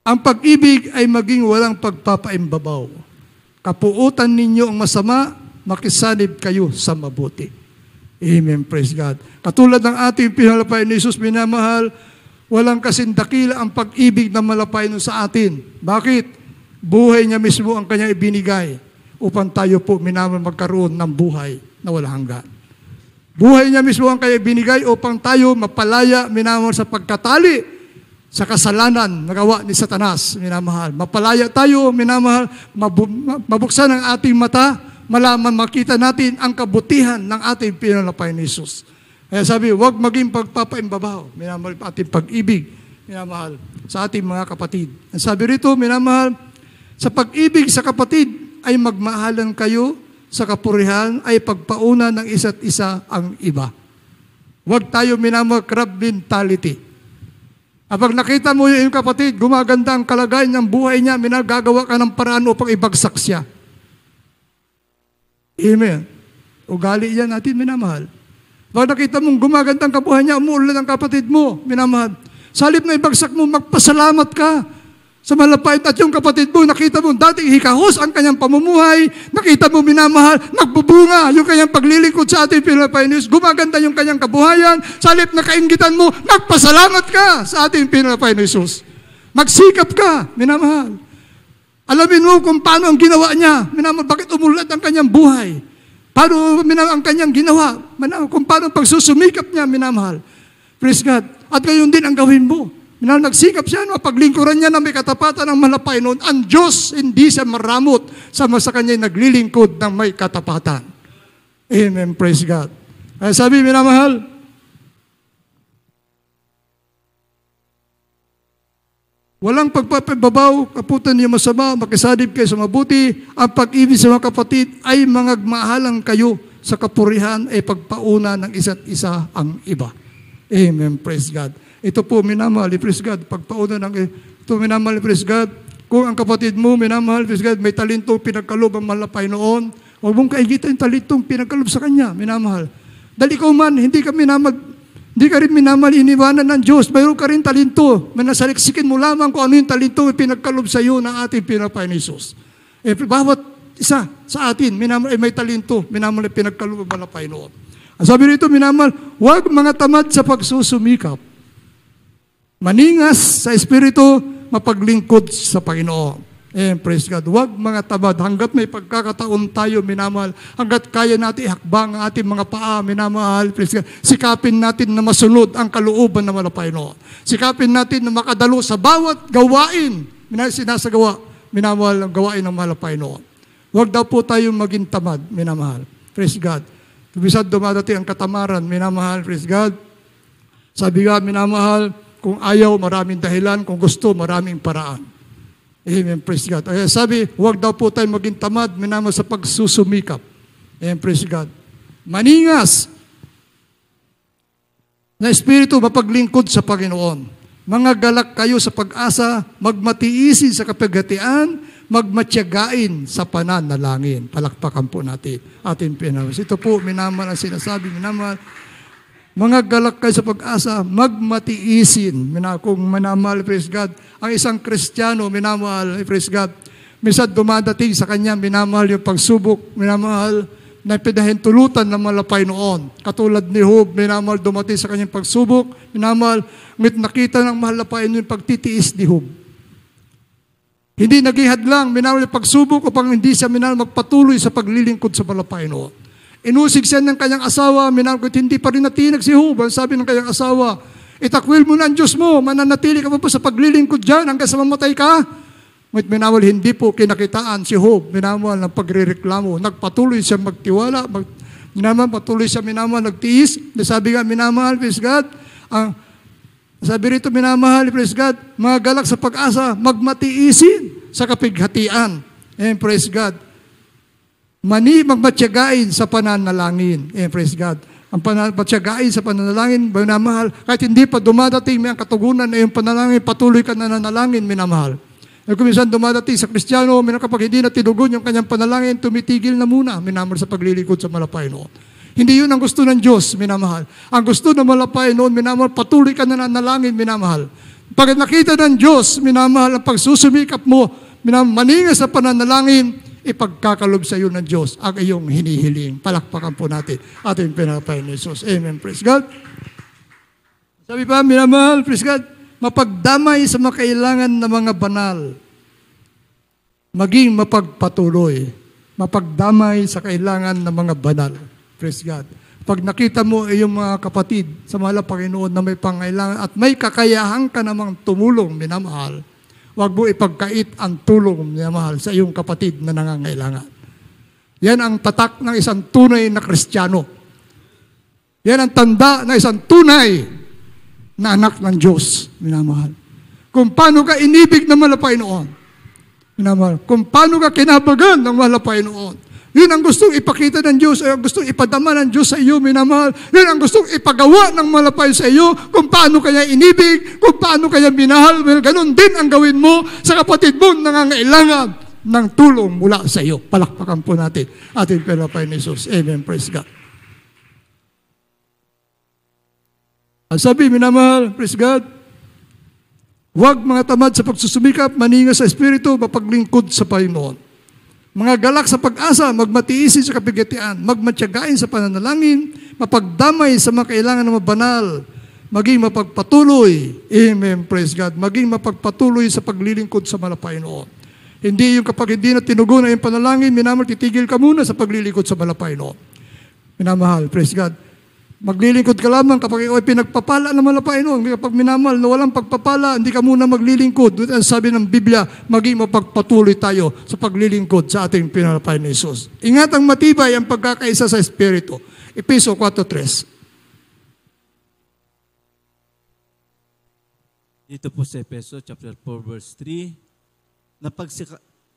ang pag-ibig ay maging walang pagpapaimbabaw. Kapuutan ninyo ang masama, makisanib kayo sa mabuti. Amen, praise God. Katulad ng ating pinalapay ni Jesus, minamahal, walang kasindakila ang pag-ibig na malapay sa atin. Bakit? Buhay niya mismo ang kanyang ibinigay upang tayo po, minamahal, magkaroon ng buhay na walang hanggan. Buhay niya mismo ang kanyang ibinigay upang tayo mapalaya, minamahal, sa pagkatali sa kasalanan na gawa ni Satanas, minamahal. Mapalaya tayo, minamahal, mabuksan ang ating mata, malaman, makita natin ang kabutihan ng ating pinalapay ni Jesus. Kaya sabi, huwag maging pagpapaimbabaw, minamahal, ating pag-ibig, minamahal, sa ating mga kapatid. Ang sabi rito, minamahal, sa pag-ibig sa kapatid ay magmahalan kayo, sa kapurihan ay pagpauna ng isa't isa ang iba. Huwag tayo, minamahal, crab mentality. Kapag nakita mo yung kapatid, gumaganda ang kalagayan ng buhay niya, minagagawa ka ng paraan upang ibagsak siya. Amen. Ugali yan natin, minamahal. Pag nakita mong gumaganda ang kabuhay niya, umuulan ang kapatid mo, minamahal. Sa halip na ibagsak mo, magpasalamat ka sa malapait at yung kapatid mo, nakita mo, dating hikahos ang kanyang pamumuhay, nakita mo, minamahal, nagbubunga yung kanyang paglilingkod sa ating Pinapainus, gumaganda yung kanyang kabuhayan, sa halip na kainggitan mo, magpasalamat ka sa ating Pinapainus. Magsikap ka, minamahal. Alamin mo kung paano ang ginawa niya, minamahal, bakit umulad ang kanyang buhay, paano minamahal ang kanyang ginawa, minamahal, kung paano pagsusumikap niya, minamahal. Praise God. At gayon din ang gawin mo. Nagsikap siya, paglingkuran niya na may katapatan ng malapay noon. Ang Diyos hindi siya maramot sa kanya naglilingkod ng may katapatan. Amen, praise God. Kaya sabi, minamahal, Walang pagpapababaw, kaputan niyo masama, makisadib kayo sa mabuti. Ang pag-ibig sa mga kapatid ay mangagmahalang kayo sa kapurihan ay pagpauna ng isa't isa ang iba. Amen. Praise God. Ito po, minamahal, praise God. Pagpauna ng ito, minamahal, praise God. Kung ang kapatid mo, minamahal, praise God, may talento, pinagkalob ang malapay noon, huwag mong kaigitan yung talentong pinagkalob sa kanya, minamahal. Dahil ikaw man, hindi ka rin minamahal, iniwanan ng Diyos. Mayroon ka rin talento. Manasaliksikin mo lamang kung ano yung talento pinagkalob sa iyo ng ating pinapay ni Jesus. Bawat isa sa atin, minamahal, may talento, minamahal, pinagkalob ang malapay noon. Ang sabi rito, minamahal, huwag mga tamad sa pagsusumikap. Maningas sa Espiritu, mapaglingkod sa Panginoon. Praise God. Huwag mga tamad. Hanggat may pagkakataon tayo, minamahal. Hanggat kaya natin ihakbang ang ating mga paa, minamahal. Praise God. Sikapin natin na masunod ang kalooban ng malapay noon. Sikapin natin na makadalo sa bawat gawain. Sinasagawa, minamahal, ang gawain ng malapay noon. Huwag daw po tayo maging tamad, minamahal. Praise God. Bisad dumadating ang katamaran, minamahal. Praise God. Sabi nga, minamahal, kung ayaw, maraming dahilan. Kung gusto, maraming paraan. Amen. Praise God. Ay, sabi, huwag daw po tayo maging tamad, minamahal, sa pagsusumikap. Amen. Praise God. Maningas na Espiritu, mapaglingkod sa Panginoon. Mga galak kayo sa pag-asa, magmatiisin sa kapighatian, magmatyagain sa pananalangin. Palakpakan po natin ating pinahos. Ito po, minamahal ang sinasabi, minamahal, mga galak kayo sa pag-asa, magmatiisin. Kung minamahal, praise God, ang isang Kristiyano, minamahal, praise God, minsan dumadating sa kanya, minamahal yung pagsubok, minamahal, na pinahintulutan ng malapay noon. Katulad ni Job, minamahal, dumating sa kanyang pagsubok, minamahal, ngunit nakita ng malapay yung pagtitiis ni Job. Hindi nagihad lang, minamahal yung pagsubok upang hindi siya minamahal magpatuloy sa paglilingkod sa malapay noon. Inusig siya ng kanyang asawa, minamahal, hindi pa rin natinag si Job. Ang sabi ng kanyang asawa, itakwil mo na ang Diyos mo, mananatili ka pa po sa paglilingkod dyan hanggang sa mamatay ka. Ngunit minamahal, hindi po kinakitaan si Job, minamahal, ng pagrereklamo. Nagpatuloy siya magtiwala, minamahal, patuloy siya, minamahal, nagtiis. Sabi nga, minamahal, praise God, sabi rito, minamahal, praise God, mga galak sa pag-asa, magmatiisin sa kapighatian. And praise God. Magmatyagain sa pananalangin. Praise God. Ang matyagain sa pananalangin, minamahal, kahit hindi pa dumadating may ang katugunan na yung panalangin, patuloy ka na nanalangin, minamahal. Kung minsan dumadating sa Kristiyano, kapag hindi na tinugon yung kanyang panalangin, tumitigil na muna, minamahal, sa paglilingkod sa malapay noon. Hindi yun ang gusto ng Diyos, minamahal. Ang gusto ng malapay noon, minamahal, patuloy ka na nanalangin, minamahal. Pag nakita ng Diyos, minamahal, ang pagsusumikap mo, maningas sa pananalangin, ipagkakalob sa iyo ng Diyos ang iyong hinihiling. Palakpakan po natin ating pinapay ni Jesus. Amen. Praise God. Sabi pa, minamahal, praise God, mapagdamay sa mga kailangan ng mga banal. Maging mapagpatuloy. Mapagdamay sa kailangan ng mga banal. Praise God. Pag nakita mo iyong mga kapatid sa mahal na Panginoon na may pangailangan at may kakayahan ka namang tumulong, minamahal, huwag mo ipagkait ang tulong niya mahal sa iyong kapatid na nangangailangan. Yan ang tatak ng isang tunay na Kristiyano. Yan ang tanda ng isang tunay na anak ng Diyos, minamahal. Kung paano ka inibig ng malapay noon, minamahal. Kung paano ka kinabagan ng malapay noon. Yun ang gustong ipakita ng Diyos, ay ang gustong ipadama ng Diyos sa iyo, minamahal. Yun ang gustong ipagawa ng malapay sa iyo, kung paano kaya inibig, kung paano kaya minahal. Well, ganun din ang gawin mo sa kapatid mo nangangailangan ng tulong mula sa iyo. Palakpakan po natin ating pinapay ni Jesus. Amen. Praise God. Ang sabi, minamahal, praise God, huwag mga tamad sa pagsusumikap, maningas sa Espiritu, mapaglingkod sa Panginoon. Mga galak sa pag-asa, magmatiisin sa kapighatian, magmatyagain sa pananalangin, mapagdamay sa mga kailangan ng mga banal, maging mapagpatuloy, amen, praise God, maging mapagpatuloy sa paglilingkod sa malapay noon. Hindi yung kapag hindi na tinugunan yung panalangin, minamahal, titigil ka muna sa paglilingkod sa malapay noon. Minamahal, praise God. Maglilingkod ka lamang kapag ikaw ay pinagpapala ng malapay noon. Kapag minamahal na walang pagpapala, hindi ka muna maglilingkod. Ang sabi ng Biblia, maging mapagpatuloy tayo sa paglilingkod sa ating pinalapay ni Jesus. Ingat ang matibay ang pagkakaisa sa Espiritu. Efeso 4:3. Dito po sa Efeso chapter 4 verse 3, na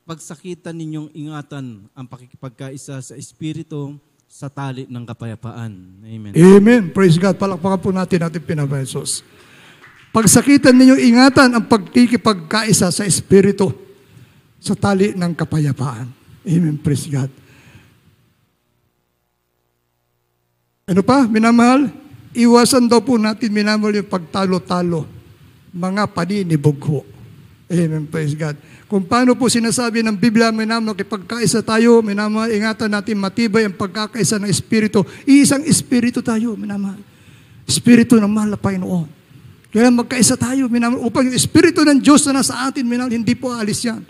pagsakitan ninyong ingatan ang pakikipagkaisa sa Espiritu sa tali ng kapayapaan. Amen. Amen. Praise God. Palakpakan po natin Pinapesos. Pagsakitan ninyong ingatan ang pagkikipagkaisa sa Espiritu sa tali ng kapayapaan. Amen. Praise God. Ano pa, minamahal? Iwasan daw po natin, minamahal, yung pagtalo-talo, mga paninibugho. Amen. Praise God. Kung paano po sinasabi ng Biblia, minamahal, kipagkaisa tayo, minamahal, ingatan natin matibay ang pagkakaisa ng Espiritu. Iisang Espiritu tayo, minamahal. Espiritu ng mahal na Panginoon. Kaya magkaisa tayo, minamahal, upang yung Espiritu ng Diyos na nasa atin, minamahal, hindi po alis yan.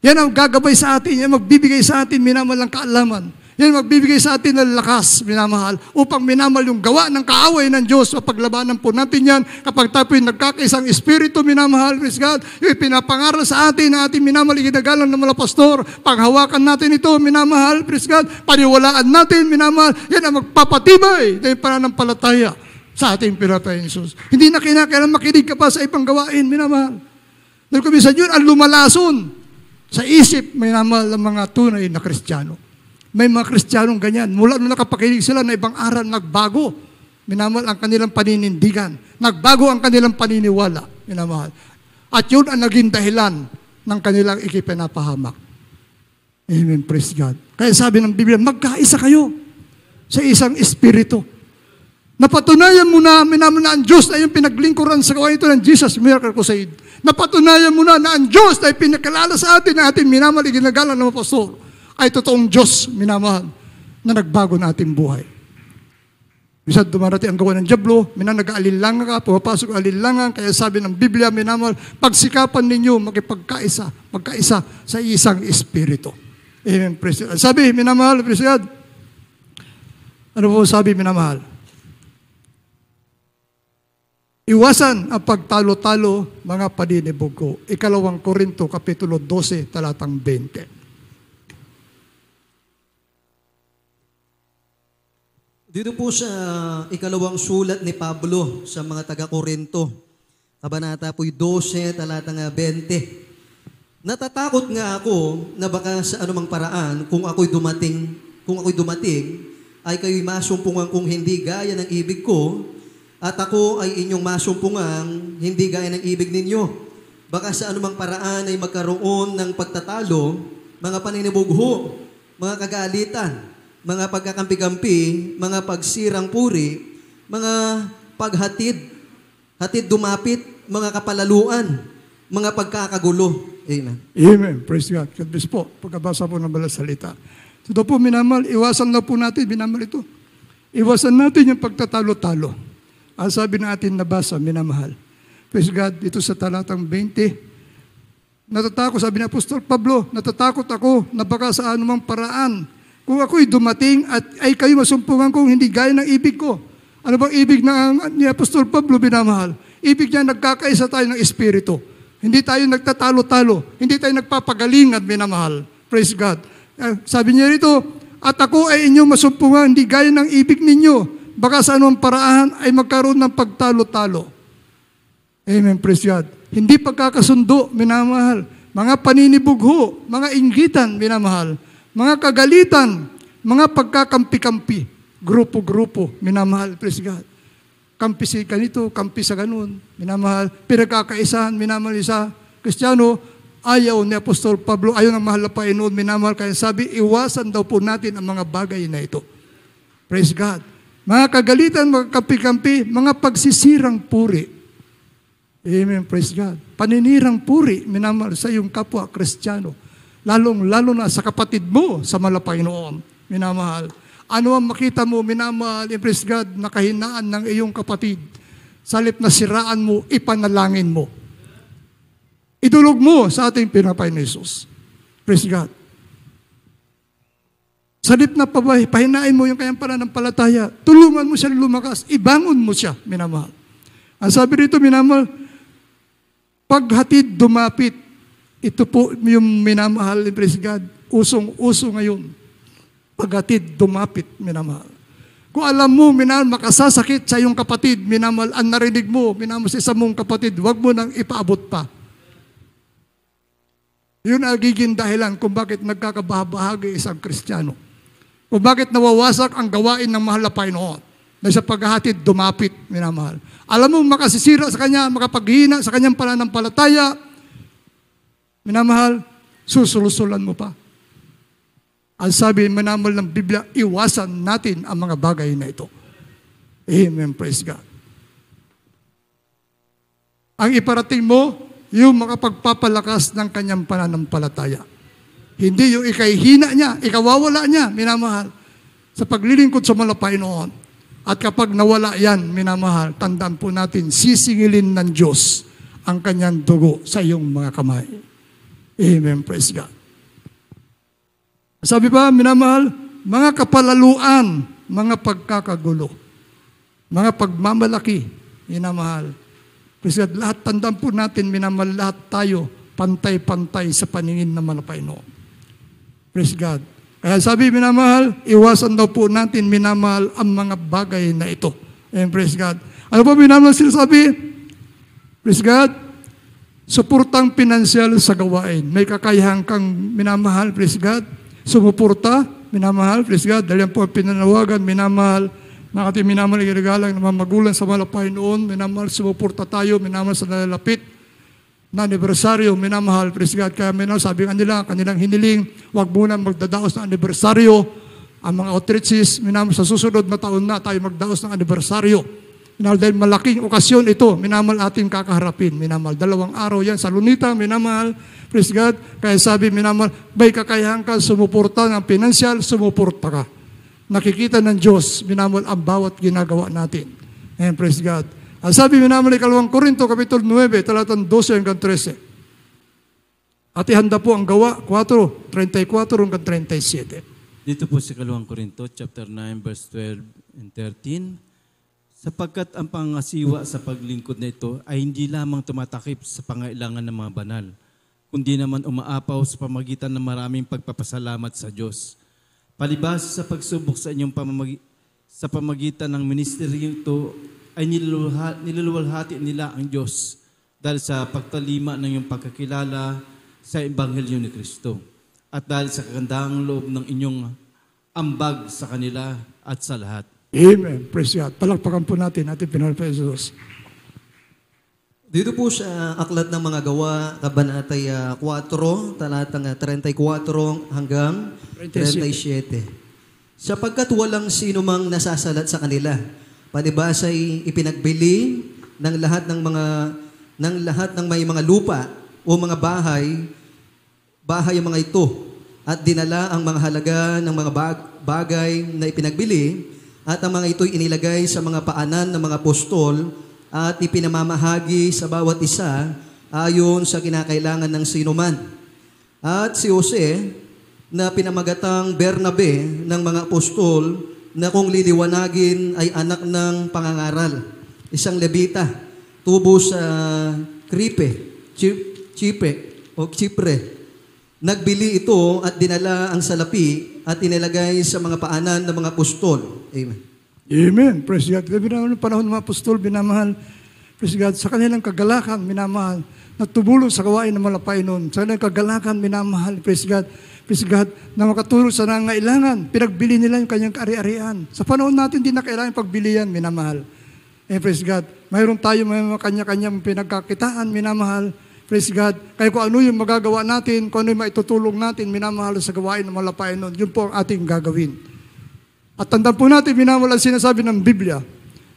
Yan ang gagabay sa atin, yan magbibigay sa atin, minamahal, ng kaalaman. Yan magbibigay sa atin ng lakas, minamahal, upang minamahal yung gawa ng kaaway ng Diyos. Paglabanan po natin yan, kapag tayo po'y nagkakaisang Espiritu, minamahal, praise God, yung pinapangaral sa atin na ating minamahal, iginagalang ng mga pastor, paghawakan natin ito, minamahal, praise God, paniwalaan natin, minamahal, yan ang magpapatibay ng pananampalataya sa ating Panginoong Jesus. Hindi na kinakailangan makinig ka pa sa ibang gawain, minamahal. Dahil kuminsan yun ang lumalason sa isip, minamahal, ng mga tunay na Kristiyano. May mga Kristiyanong ganyan. Mula nung nakapakinig sila na ibang aral, nagbago. Minamahal ang kanilang paninindigan. Nagbago ang kanilang paniniwala. Minamahal. At yun ang naging dahilan ng kanilang ikipinapahamak. Amen. Praise God. Kaya sabi ng Biblia, magkaisa kayo sa isang Espiritu. Napatunayan mo na, minamahal, na ang Diyos ay yung pinaglingkuran sa gawain ito ng Jesus Miracle Crusade. Napatunayan mo na ang Diyos ay pinakilala sa atin na ating minamahal, iginagalang ng mga pastor, ay totoong Diyos, minamahal, na nagbago na ating buhay. Minsan dumarating ang gawa ng dyablo, nag-aalinlangan ka, pumapasok alinlangan, kaya sabi ng Biblia, minamahal, pagsikapan ninyo, magkaisa sa isang Espiritu. Amen. Praise God. Sabi, minamahal, praise God. Ano po sabi, minamahal? Iwasan ang pagtalo-talo, mga paninibog ko. 2 Korinto, Kapitulo 12, talatang 20. Dito po sa ikalawang sulat ni Pablo sa mga taga-Korinto, kabanata po'y 12, talatang 20. Natatakot nga ako na baka sa anumang paraan, kung ako'y dumating, ay kayo'y masumpungan kung hindi gaya ng ibig ko, at ako ay inyong masumpungan hindi gaya ng ibig ninyo. Baka sa anumang paraan ay magkaroon ng pagtatalo, mga paninibugho, mga kagalitan, mga pagkakampi-kampi, mga pagsirang puri, mga hatid dumapit, mga kapalaluan, mga pagkakagulo. Amen. Amen. Praise God. God bless po. Pagkabasa po ng balang salita. Ito po, minamahal, iwasan na po natin, minamahal ito. Iwasan natin yung pagtatalo-talo. Ang sabi natin nabasa, minamahal. Praise God, dito sa talatang 20. Natatakot, sabi ni Apostol Pablo, natatakot ako na baka sa anumang paraan, kung ako'y dumating at ay kayo masumpungan kung hindi gaya ng ibig ko. Ano bang ibig ni Apostol Pablo, minamahal? Ibig niya, nagkakaisa tayo ng Espiritu. Hindi tayo nagtatalo-talo. Hindi tayo nagpapagalingan, minamahal. Praise God. Sabi niya rito, at ako ay inyong masumpungan, hindi gaya ng ibig ninyo. Baka sa anumang paraan ay magkaroon ng pagtalo-talo. Amen. Praise God. Hindi pagkakasundo, minamahal. Mga paninibugho, mga inggitan, minamahal. Mga kagalitan, mga pagkakampi-kampi, grupo-grupo, minamahal, praise God. Kampi si ganito, kampi sa ganun, minamahal. Pinagkakaisahan, minamahal isa. Kristiyano, ayaw ni Apostol Pablo, ayaw ng mahal na Panginoon, minamahal. Kaya sabi, iwasan daw po natin ang mga bagay na ito. Praise God. Mga kagalitan, mga kampi-kampi, mga pagsisirang puri. Amen, praise God. Paninirang puri, minamahal, sa iyong kapwa, Kristiyano. Lalo na sa kapatid mo sa Panginoon, minamahal. Ano ang makita mo, minamahal, praise God, na kahinaan ng iyong kapatid. Sa halip na siraan mo, ipanalangin mo. Idulog mo sa ating Panginoon Jesus. Praise God. Sa halip na pahinain mo yung kanyang pananampalataya, tulungan mo siya lumakas, ibangon mo siya, minamahal. Ang sabi rito, minamahal, paghatid dumapit, ito po yung minamahal, praise God, usong-uso ngayon. Paghatid, dumapit, minamahal. Kung alam mo, minamahal, makasasakit sa iyong kapatid, minamahal, ang narinig mo, minamahal sa isa mong kapatid, huwag mo nang ipaabot pa. Yun ang giging dahilan kung bakit nagkakabahagi isang Kristiyano. Kung bakit nawawasak ang gawain ng mahal na Panginoon. Na sa paghahatid, dumapit, minamahal. Alam mo, makasisira sa kanya, makapaghina sa kanyang pananampalataya, minamahal, susulusulan mo pa. Ang sabi, minamahal ng Biblia, iwasan natin ang mga bagay na ito. Amen, praise God. Ang iparating mo, yung makapagpapalakas ng kanyang pananampalataya. Hindi yung ikahihina niya, ikawawala niya, minamahal, sa paglilingkod sa mga Panginoon. At kapag nawala yan, minamahal, tandaan po natin, sisingilin ng Diyos ang kanyang dugo sa iyong mga kamay. Amen, praise God. Sabi pa, minamahal, mga kapalaluan, mga pagkakagulo, mga pagmamalaki, minamahal. Praise God, lahat tandaan po natin, minamahal, lahat tayo, pantay-pantay sa paningin ng mga Panginoon. Praise God. Kaya sabi, minamahal, iwasan daw po natin, minamahal, ang mga bagay na ito. And praise God. Ano po minamahal sinasabi? Praise God. Suportang pinansyal sa gawain. May kakayahan kang minamahal, praise God. Sumuporta, minamahal, praise God. Dahil yan po pinanawagan, minamahal, na ating minamahal igagalang na mga magulang sa mga Panginoon, minamahal, sumuporta tayo, minamahal sa nalalapit na anibersaryo, minamahal, praise God. Kaya minamahal, sabi nga nila, kanilang hiniling, huwag muna magdadaos ng anibersaryo. Ang mga outreaches, minamahal, sa susunod na taon na tayo magdaos ng anibersaryo. Minamahal, dahil malaking okasyon ito, minamahal ating kakaharapin. Minamahal, 2 araw yan sa Lunita, minamahal, praise God. Kaya sabi, minamahal, may kakayahan ka, sumuporta ng pinansyal, sumuporta ka. Nakikita ng Diyos, minamahal, ang bawat ginagawa natin. And praise God. Ang sabi, minamahal, 2 Korinto, Kapitulo 9, talatang 12 hanggang 13. At ihanda po ang gawa, 4, 34 hanggang 37. Dito po sa 2 Korinto, chapter 9, verse 12 and 13. Sapagkat ang pangasiwa sa paglingkod na ito ay hindi lamang tumatakip sa pangailangan ng mga banal, kundi naman umaapaw sa pamagitan ng maraming pagpapasalamat sa Diyos. Palibhas sa pagsubok sa inyong sa pamagitan ng ministeryo ito ay niluluwalhati nila ang Diyos dahil sa pagtalima ng iyong pagkakilala sa Ebanghelyo ni Kristo at dahil sa kagandahang loob ng inyong ambag sa kanila at sa lahat. Amen. Praise God. Palakpakan po natin ating pinahal pa Jesus. Dito po sa Aklat ng Mga Gawa, Kabanatay 4, talatang 34 hanggang 37. Sapagkat walang sino mang nasasalat sa kanila, palibhas ay ipinagbili ng lahat ng may mga lupa o mga bahay ang mga ito, at dinala ang mga halaga ng mga bagay na ipinagbili, at ang mga ito'y inilagay sa mga paanan ng mga apostol at ipinamamahagi sa bawat isa ayon sa kinakailangan ng sinuman. At si Jose, na pinamagatang Bernabe ng mga apostol, na kung liliwanagin ay anak ng pangangaral, isang Levita, tubo sa Chipre. Nagbili ito at dinala ang salapi at inilagay sa mga paanan ng mga apostol. Amen. Amen. Praise God. Binamahal ng panahon ng mga apostol, binamahal, praise God, sa kanilang kagalakan, minamahal, natubulong sa gawain ng mga Panginoon. Sa kanilang kagalakan, minamahal, praise God, na makatulong sa nangailangan. Pinagbili nila yung kanyang ari-arian. Sa panahon natin, hindi na kailangan pagbili yan, minamahal. Praise God. Mayroon tayo may mga kanya-kanyang pinagkakitaan, minamahal. Praise God. Kaya kung ano yung magagawa natin, kung ano yung maitutulong natin, minamahal sa gawain ng mga Panginoon, yun po ang ating gagawin. At tandaan po natin, minamahal ang sinasabi ng Biblia.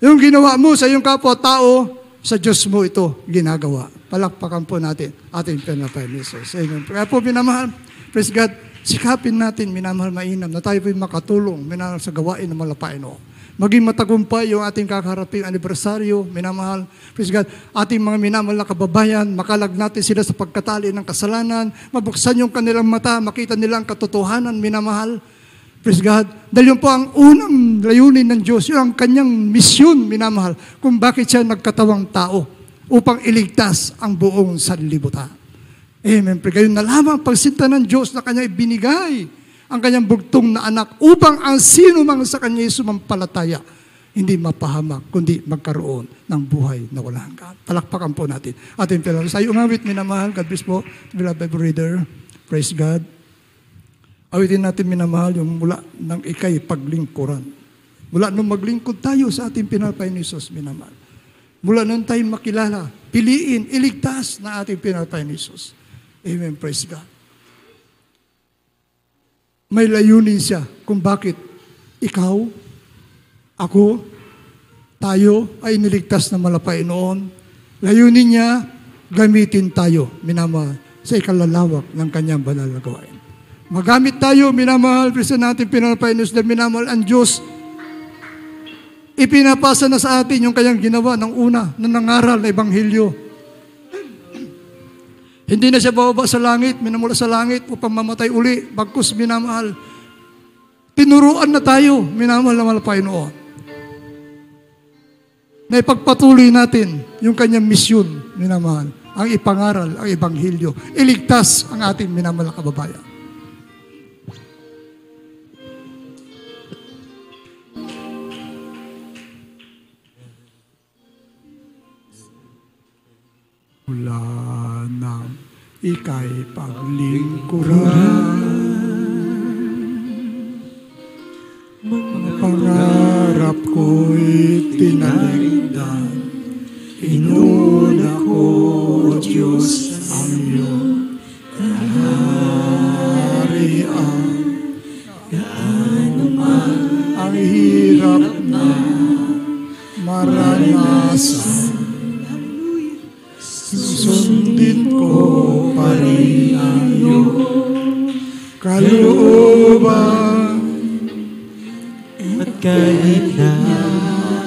Yung ginawa mo sa iyong kapwa-tao, sa Diyos mo ito ginagawa. Palakpakan po natin ating Panginoon Jesus. Amen. Kaya po, minamahal, praise God, sikapin natin, minamahal mainam, na tayo po makatulong, minamahal sa gawain ng mga Panginoon. Maging matagumpay yung ating kakaharaping anibersaryo, minamahal, praise God, ating mga minamahal na kababayan, makalag natin sila sa pagkatali ng kasalanan, mabuksan yung kanilang mata, makita nilang katotohanan, minamahal, praise God. Dahil yun po ang unang layunin ng Diyos, yun ang kanyang misyon, minamahal, kung bakit siya nagkatawang tao, upang iligtas ang buong sanlibutan. Amen. Gayon na lamang pagsinta ng Diyos na kanya ibinigay ang kanyang bugtong na anak upang ang sino mang sa kanya sumampalataya hindi mapahamak, kundi magkaroon ng buhay na walang hanggan. Palakpakan po natin. Ating pinag sa iyo umawit, minamahal. God bless po. Beloved reader. Praise God. Awitin natin, minamahal, yung mula ng ikay paglingkuran. Mula nung maglingkod tayo sa ating pinalpay ni Jesus, minamahal. Mula nung tayo makilala, piliin, iligtas na ating pinalpay ni Jesus. Amen. Praise God. May layunin siya kung bakit ikaw, ako, tayo ay niligtas na malapay noon. Layunin niya, gamitin tayo, minamahal, sa ikalalawak ng kanyang banal na gawain. Magamit tayo, minamahal, prisa natin pinalapay ni Jesus, minamahal ang Diyos. Ipinapasa na sa atin yung kanyang ginawa ng una na nangaral na Ebanghelyo. Hindi na siya bababa sa langit, minamula sa langit upang mamatay uli. Bagkus, minamahal, tinuruan na tayo, minamahal na malapay noon. Na ipagpatuloy natin yung kanyang misyon, minamahal, ang ipangaral, ang Ebanghelyo. Iligtas ang ating minamahal na kababayan. Mula ng ika'y paglingkuran, mga pangarap ko'y tinaligdan. Inuna ko, Diyos, ang iyong kaharian. Gaano man ang hirap na maranasan, susundin ko pa rin ang iyong kalooban. At kahit na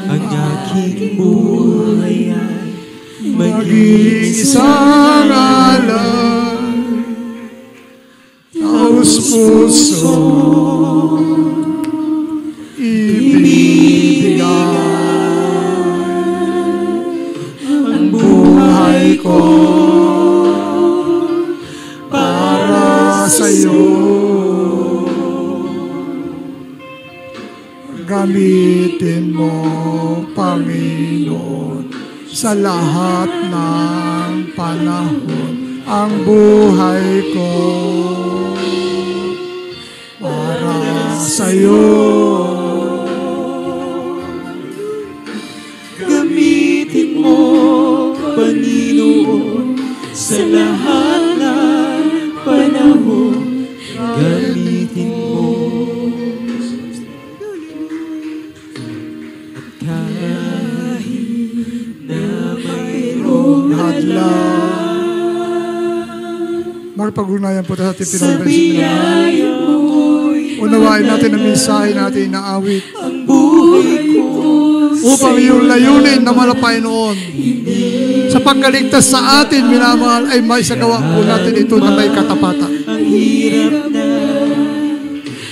ang aking buhay ay maging isang alay, taos puso ibibigay ang buhay ko para sa iyo. Gamitin mo, Panginoon, sa lahat ng panahon ang buhay ko para sa iyo. Gamitin mo, Panginoon, sa lahat ng panahon. Gamitin mo. Magpag-unayan po tayo sa ating pinag-unayan. Unawain natin ang mensahe natin na awit upang yung layunin na malapay noon sa pagkaligtas sa atin, minamahal, ay may sagawa po natin ito na may katapatan.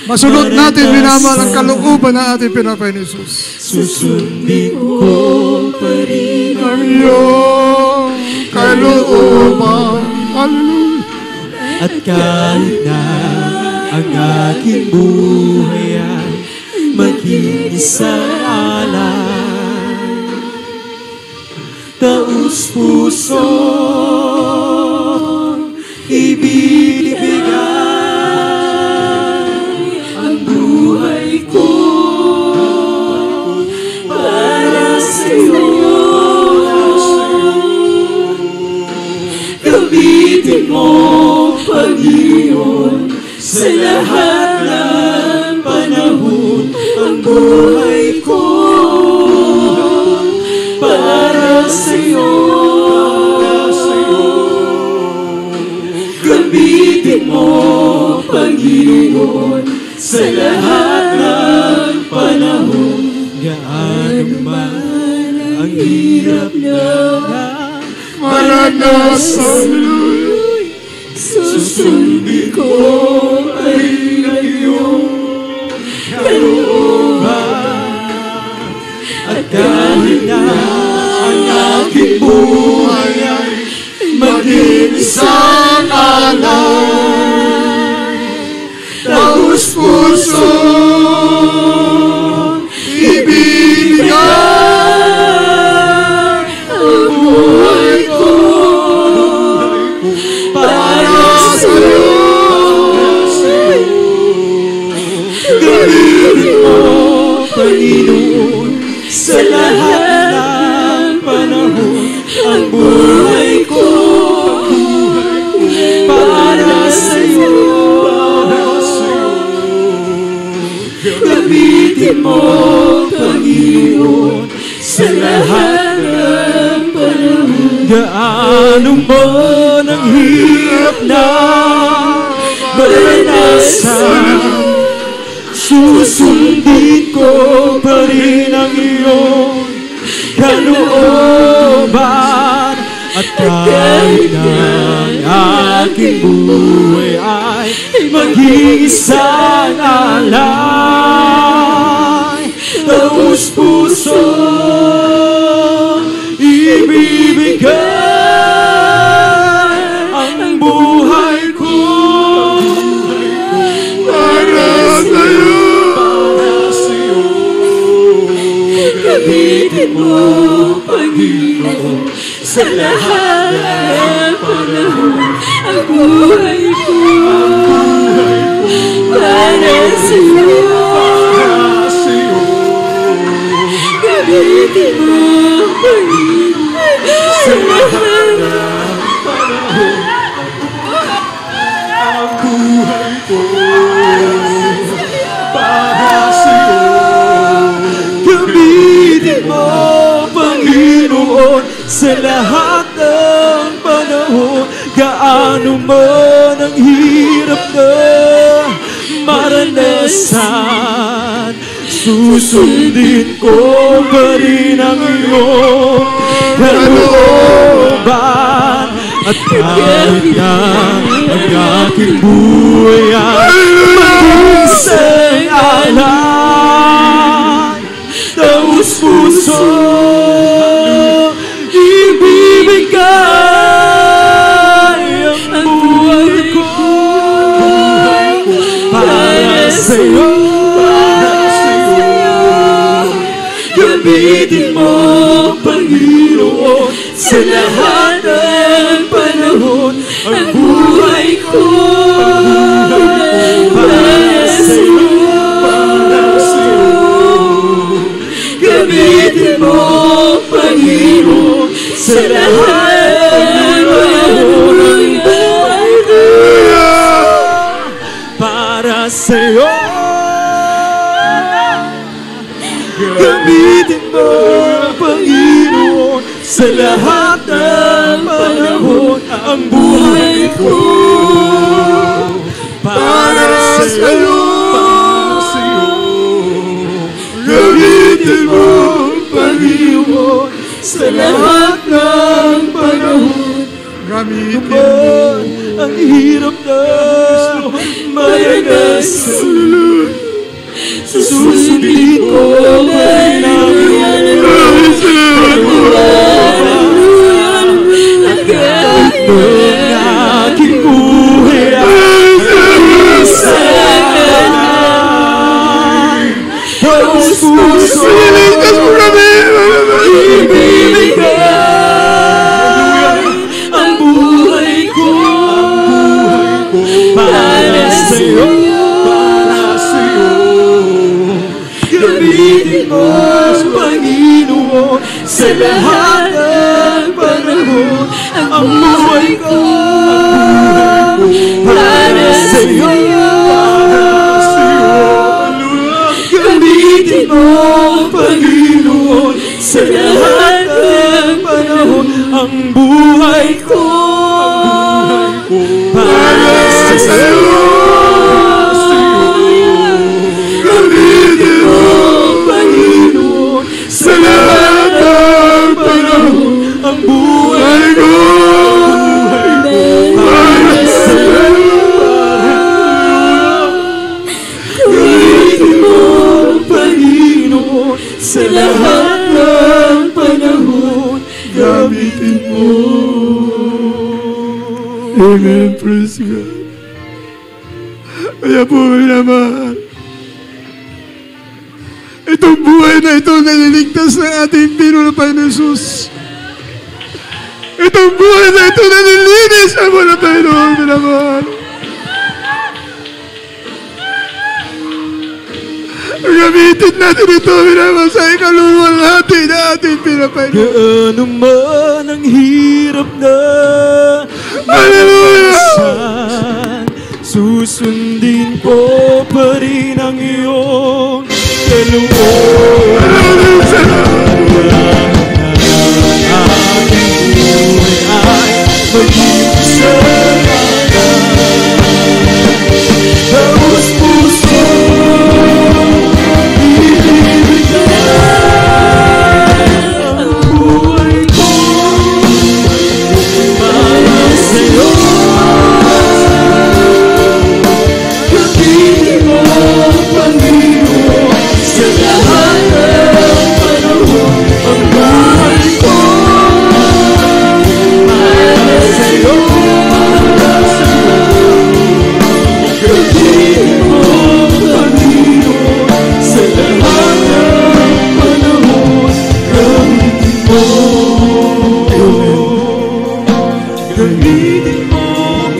Masunod natin, minamahal, ang kalooban na ating pinapay ni Jesus. Susundin ko pa rin ang iyong kalooban. at kahit na ang aking buhay ay maging isang alay, taos puso ibibigay ang buhay ko para sa'yo. Gamitin mo, Panginoon, sa lahat ng panahon ang buhay ko para sa'yo. Gamitin mo, Panginoon, sa lahat ng panahon. Gaano man ang hirap na maranasan, susundin ko ay iyong kalooban. At kahit na ang aking buhay ay maging isang alay, taos Panginoon, sa lahat ng panahon, ang buhay ko para sa'yo. Gamitin mo, Panginoon, sa lahat ng panahon. Gaano man ang hirap na maranasan, susundin ko pa rin ang iyong kalooban. At kahit ang aking buhay ay mag-iisang alay, taos puso ibibigay ang buhay ko para sa'yo. Gamitin mo, Panginoon, sa lahat ng panahon, ang buhay ko para sa'yo. Gamitin mo, Panginoon, sa lahat ng panahon, ang buhay ko para sa'yo. Gamitin mo, Panginoon, sa lahat ng panahon. Gaano man ang hirap na maranasan, susundin ko pa rin ang iyong kalooban. At kahit na ang aking buhay ay mag-isang alay, taos puso ibibigay ang buhay ko para sa'yo. Gamitin mo, Panginoon, sa lahat ng panahon, ang buhay ko para sa'yo. Gamitin mo, Panginoon, sa lahat ng panahon, ang buhay ko para sa'yo. Gamitin mo, Panginoon, sa lahat ng panahon, ang buhay ko para sa'yo. Gamitin mo, Panginoon, sa lahat ng panahon. Gamitin mo ang hirap na maranasan, susundin ko pa rin ang iyong kalooban. At kahit ng aking buhay ay isang alay, taos puso ibibigay ang buhay ko para sa'yo. Gamitin mo, Panginoon, sa lahat ng panahon, ang buhay ko para sa'yo. Gamitin mo, Panginoon, sa lahat ng panahon, ang buhay ko para sa'yo. Sa lahat ng panahon, ang buhay ko para sa'yo. Gamitin mo, Panginoon, sa lahat ng panahon. Gamitin mo. Amen. Praise God. Kaya po, minamahal, itong buhay na ito naliligtas ng ating Panginoon Jesus. Itong buhay na ito nalilinis ang mga Panginoon, minamahal. Gamitin natin ito, minamahal, sa ikaluluwalhati na ating pinapainom. Gaano man ang hirap na Hallelujah! minsan, susundin ko pa rin ang iyong kalooban. Ang aking buhay ay maging kasalanan. Taos puso, ibibigay ang buhay ko para sa'yo. Gamitin mo, Panginoon, sa lahat ng panahon. Ang buhay ko para sa'yo. Gamitin mo, Panginoon, sa lahat ng panahon. Gamitin mo. Gamitin mo,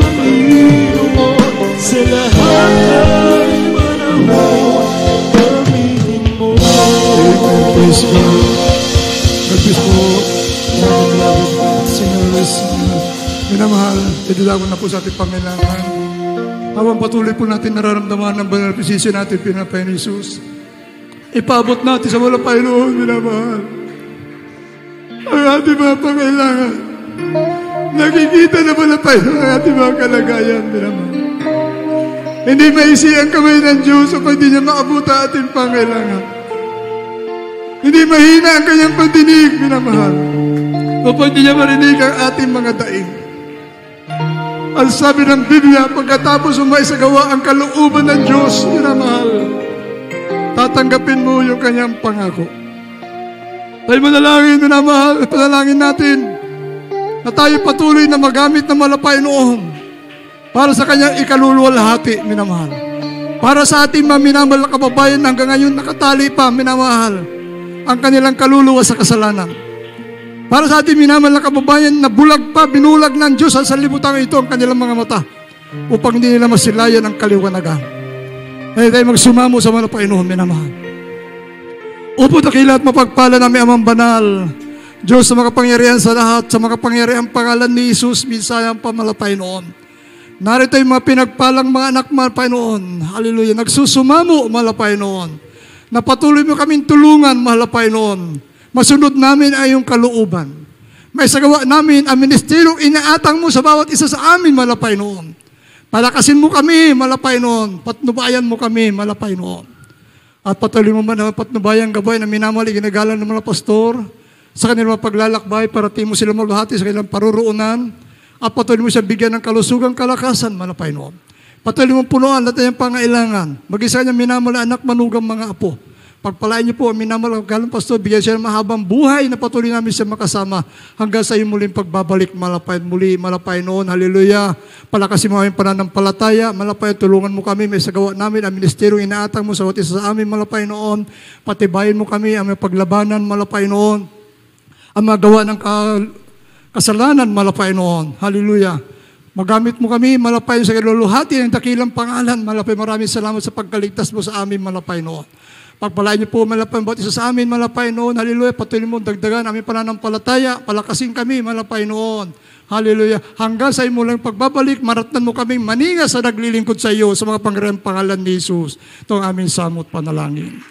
Panginoon, sa lahat ng panahon. Gamitin mo. Praise God. God bless po. Singers, minamahal, idilawin na po sa ating Panginoon. Habang patuloy po natin nararamdaman ang banal na presensya natin, pinapain ni Jesus. Ipaabot natin sa walang Panginoon, minamahal. Ang ating mga pangailangan. Nakikita na wala Panginoon ang ating mga kalagayan, minamahal. Hindi maisi ang kamay ng Diyos upang hindi niya maabot ang ating pangailangan. Hindi mahina ang kanyang pandinig, minamahal, upang hindi niya marinig ang ating mga daing. Ang sabi ng Biblia, pagkatapos umaisagawa ang kalooban ng Diyos, minamahal, tatanggapin mo yung kanyang pangako. Tayo manalangin, minamahal, panalangin natin na tayo patuloy na magamit ng malapay noon para sa kanyang ikaluluwalhati, minamahal. Para sa ating mga minamahal na kababayan hanggang ngayon nakatali pa, minamahal, ang kanilang kaluluwa sa kasalanan. Para sa ating minamahal na kababayan na bulag pa, binulag ng Diyos sa sanlibutan ito ang kanilang mga mata upang hindi nila masilayan ang kaliwanagan. Kaya tayo magsumamo sa mga Panginoon, minamahal. Upo dakila at mapagpala namin amang banal, Diyos sa makapangyarihan sa lahat, sa makapangyarihan pangalan ni Jesus, minsayang pamalapay noon. Narito yung mga pinagpalang mga anak, malapay noon. Hallelujah. Nagsusumamo, malapay noon. Napatuloy mo kaming tulungan, malapay noon. Masunod namin ay yung kalooban. May sagawa namin ang ministeryong inaatang mo sa bawat isa sa amin, malapay noon. Palakasin mo kami, malapay noon. Patnubayan mo kami, malapay noon. At patuloy mo man ang patnubayan gabay na minamali, ginagalan ng mga pastor sa kanilang paglalakbay para mo sila maghati sa kanilang paruroonan. At patuloy mo siya bigyan ng kalusugang kalakasan, malapay noon. Patuloy mo punuan lahat ng pangailangan. Mag-isa niya minamala anak, manugang mga apo. Pagpalain niyo po ang minamahal galang pastor, bigyan siya ng mahabang buhay na patuloy namin siya makasama hanggang sa iyong muling pagbabalik, malapay noon. Hallelujah. Palakasin mo aming pananampalataya, malapay, tulungan mo kami, may sagawa namin ang ministeryo inaatang mo sa bawat isa sa amin, malapay noon. Patibayin mo kami ang may paglabanan, malapay noon. Ang magawa ng kasalanan, malapay noon. Hallelujah. Magamit mo kami, malapay sa kaluluhati ng dakilang pangalan, malapay, maraming salamat sa pagkaligtas mo sa amin, malapay noon. Pagpalain niyo po, malapay bawat isa sa amin, malapay noon. Hallelujah. Patuloy mo dagdagan aming pananampalataya, palakasin kami, malapay noon. Hallelujah. Hanggang sa imo lang pagbabalik, maratnan mo kaming maninga sa naglilingkod sa iyo sa mga pangyariang pangalan ni Jesus. Ito ang aming samot panalangin.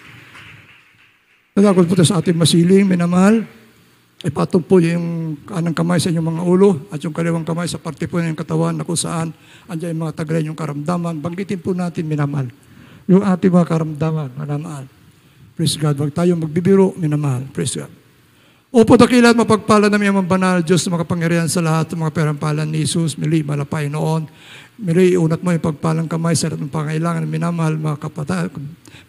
Nalagod po sa ating masiling, minamahal. Ipatong po yung kanang kamay sa inyong mga ulo at yung kaliwang kamay sa parte po ng katawan na kung saan andyan yung mga tagalan yung karamdaman. Banggitin po natin, minamahal, yung ating mga karamdaman, minamahal. Praise God. Huwag tayo magbibiro, minamahal. Praise God. Opo, dakilat, mapagpala namin ang banal Diyos na makapangyarihan sa lahat ng mga perampalan ni Jesus. Mili, malapay noon. Mili, unat mo yung pagpalang kamay sa lahat ng pangailangan, minamahal, mga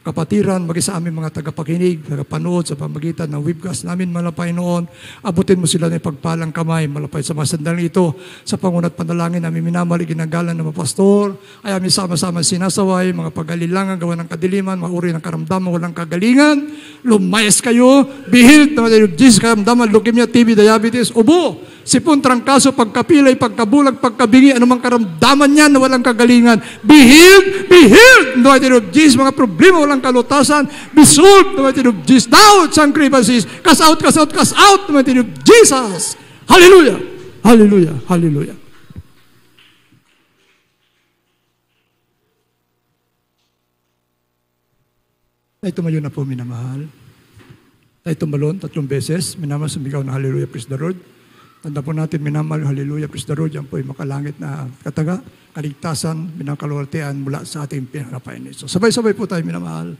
kapatiran, maging sa aming mga tagapakinig, tagapanood sa pamagitan ng webcast namin, malapay noon. Abutin mo sila ng pagpalang kamay, malapay sa mga sandaling ito. Sa pangunat panalangin namin, minamahal, ginagalan ng mga pastor, ay aming sama-sama sinasaway, mga pag-alilangan, gawa ng kadiliman, mga uri ng karamdaman, walang kagalingan. Lumayas kayo, bihil, Jesus, karamdaman, leukemia, TB, diabetes, ubo, sipon, trangkaso, pagkapilay, pagkabulag, pagkabingi, anumang karamdaman niya, kagalingan na walang kagalingan. Be healed, be healed. In the mighty name of Jesus, mga problema walang kalutasan, be solved. In the mighty name of Jesus, doubts and grievances, cast out, cast out, cast out. In the mighty name of Jesus. Hallelujah, hallelujah, hallelujah. Tayo tumayo na po, minamahal. Tayo tumalon 3 beses. Minamahal, sumigaw na hallelujah, praise the Lord. Tanda po natin, minamahal, hallelujah, praise the Lord. Yan po ay makalangit na kataga, kaligtasan, binakaluwaltian mula sa ating pinarapayan ni Jesus. Sabay-sabay po tayo, minamahal.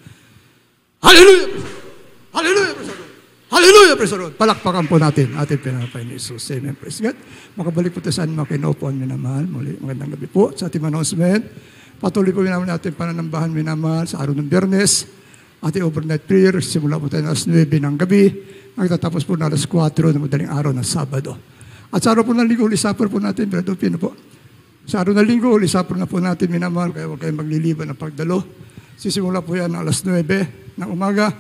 Hallelujah! Hallelujah, praise the Lord! Hallelujah, praise the Lord! Palakpakan po natin ating pinarapayan ni Jesus. Amen, praise God. Makabalik po tayo saan makinaupuan, minamahal. Muli, magandang gabi po sa ating announcement. Patuloy po minamahal natin pananambahan, minamahal, sa araw ng Biyernes. Ating overnight prayer, simula po tayo alas 9 ng gabi, nagtatapos po na alas 4 ng madaling araw ng Sabado. At sa araw po ng linggo, ulisapon po natin, Brother Pino po. Sa araw ng linggo, ulisapon na po natin, minamahal, kaya huwag kayong magliliban ng pagdalo. Sisimula po yan alas 9 ng umaga,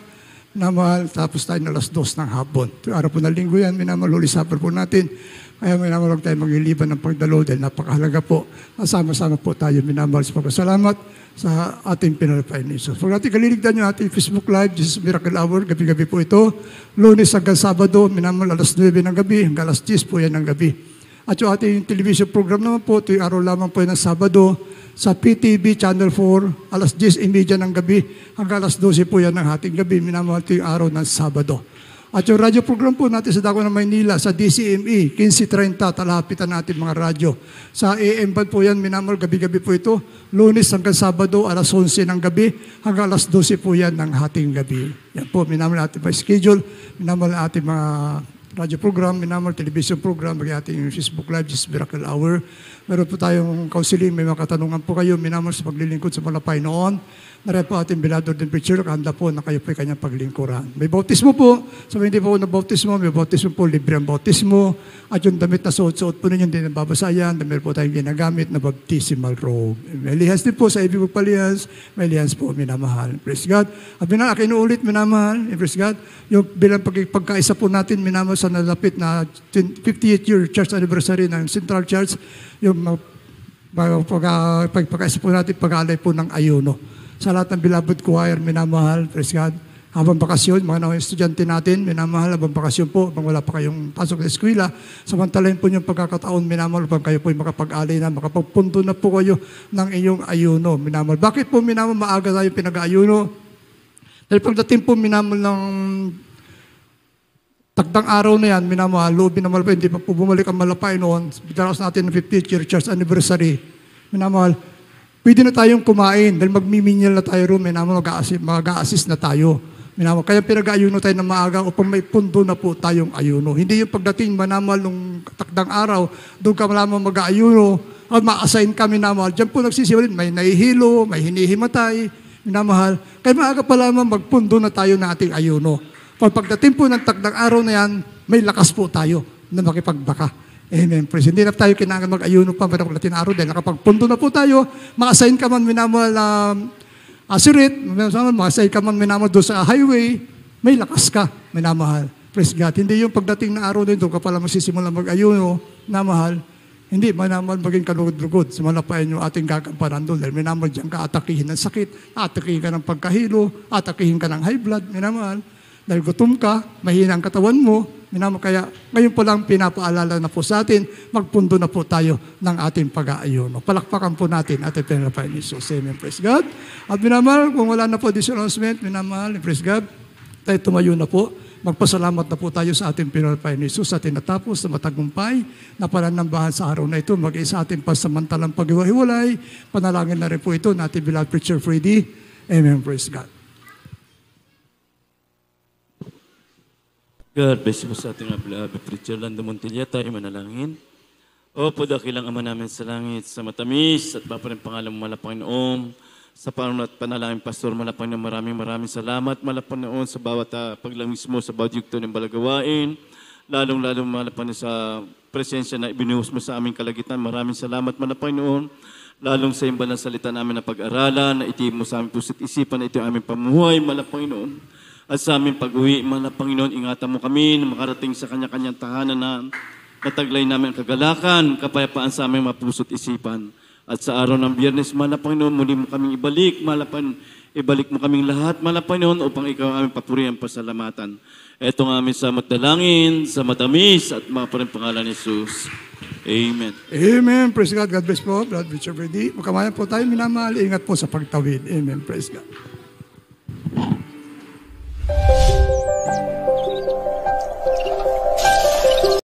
minamahal, tapos tayo na alas 2 ng hapon. Sa araw po ng linggo yan, minamahal, ulisapon po natin. Kaya minamahal, huwag tayong magliliban ng pagdalo dahil napakahalaga po. Sama-sama po tayo, minamahal, sa pagkasalamat sa ating pinarapayan ni Jesus. Huwag natin kaliligdan yung ating Facebook Live, Jesus Miracle Hour, gabi-gabi po ito. Lunes hanggang Sabado, minamahal, alas 9 ng gabi, hanggang alas 10 po yan ng gabi. At yung ating television program naman po, ito yung araw lamang po yan ng Sabado, sa PTV Channel 4, alas 10:30 ng gabi, hanggang alas 12 po yan ng hating gabi, minamahal, ito yung araw ng Sabado. At yung radio program po natin sa Dako ng Maynila, sa DCME, 15:30, talapitan natin mga radyo. Sa AM band po yan, minamahal, gabi-gabi po ito. Lunes hanggang Sabado, alas 11 ng gabi, hanggang alas 12 po yan ng hating gabi. Yan po, minamahal natin mga schedule, minamahal natin mga radio program, minamahal television program, mga ating Facebook Live, Jesus Miracle Hour. Meron po tayong counseling, may mga katanungan po kayo, minamahal sa paglilingkod sa malapay noon. Narin po ating Beloved and Preacher, handa po na kayo po kanyang paglingkuran. May bautismo po, sabi hindi po na bautismo, may bautismo po, libre ang bautismo, at yung damit na suot-suot po ninyo, hindi nababasayan, meron po tayong ginagamit na baptismal robe. May lihans din po sa ibig pagpalihans, may lihans po, minamahal. Praise God. At kinuulit, minamahal, praise God, yung bilang pagkaisa po natin, minamahal sa nalapit na 58th year church anniversary ng Central Church, yung pagkaisa po natin, pag-alay po ng ayuno. Sa lahat ng beloved choir, minamahal, praise God. Habang bakasyon, mga estudyante natin, minamahal, habang bakasyon po, habang wala pa kayong pasok sa eskwela, samantalahin po yung pagkakataon, minamahal, habang kayo po yung makapag-alay na, makapagpunto na po kayo ng iyong ayuno, minamahal. Bakit po minamahal maaga tayo pinag-ayuno? Dahil pagdating po minamahal ng tagdang araw na yan, minamahal, loobin na malapay, hindi pa po bumalik ang malapay noon, bitaras natin ng 50th year church anniversary, minamahal, pwede na tayong kumain dahil magmiminyal na tayo room, mag-a-assist na tayo. Kaya pinag-ayuno tayo na maaga upang may pundo na po tayong ayuno. Hindi yung pagdating manamal nung takdang araw, doon ka malamang mag-ayuno, at ma-assign ka minamahal. Diyan po nagsisiwalin, may nahihilo, may hinihimatay, minamahal. Kaya maaga pa lamang magpundo na tayo na ating ayuno. Pagdating po ng takdang araw na yan, may lakas po tayo na makipagbaka. Amen. Praise. Hindi na tayo kailangan mag-ayuno pa para kulatin araw dahil nakapagpundo na po tayo, ma-assign ka man minamahal asirit, ma-assign ka man minamahal doon sa highway, may lakas ka, minamahal. Praise God. Hindi yung pagdating na araw na doon ka pala magsisimula mag-ayuno, minamahal, hindi, minamahal maging kalugod-lugod. Sumalapayan yung ating gagampanan doon dahil minamahal dyan ka atakihin ng sakit, atakihin ka ng pagkahilo, atakihin ka ng high blood, minamahal. Dahil gutom ka, mahina ang katawan mo, kaya ngayon po lang pinapaalala na po sa atin, magpundo na po tayo ng ating pag-aayuno. Palakpakan po natin ating pinarapayan ni Jesus. Amen. Praise God. At minamahal, kung wala na po additional announcement, minamahal, praise God, tayo tumayo na po. Magpasalamat na po tayo sa ating pinarapayan ni Jesus sa tinatapos na matagumpay na pananambahan sa araw na ito. Mag-isa ating pasamantalang paghiwa-hiwalay. Panalangin na rin po ito na ating beloved Preacher Freddy. Amen. Praise God. God bless po sa ating beloved Preacher Lando Montilla, tayo manalangin. O po dakilang Ama namin sa langit, sa matamis at paparin pangalan mo Malapanginoon, sa panalangin Pastor Malapanginoon, maraming salamat Malapanginoon sa bawat paglangis mo sa bawat yugto ng balagawain, lalong Malapanginoon sa presensya na ibinuhos mo sa aming kalagitan. Maraming salamat Malapanginoon, lalong sa iyong banal salita namin na pag-aralan, na itibig mo sa aming puso't isipan na ito ang aming pamuhay Malapanginoon. At sa aming pag-uwi, mga Panginoon, ingatan mo kami na makarating sa kanya-kanyang tahanan na nataglay namin ang kagalakan, kapayapaan sa aming mga puso't isipan. At sa araw ng Biyernes, Mahal na Panginoon, muli mo kaming ibalik. Mahal na Panginoon, ibalik mo kaming lahat, Mahal na Panginoon, upang ikaw ang aming papurihan pasalamatan. Ito ang aming sa dalangin, sa matamis at mga pangalan ni Jesus. Amen. Amen. Praise God. God bless po. God bless you. Magkamayan po tayo. Minamahal. Ingat po sa pagtawid. Amen. Praise God.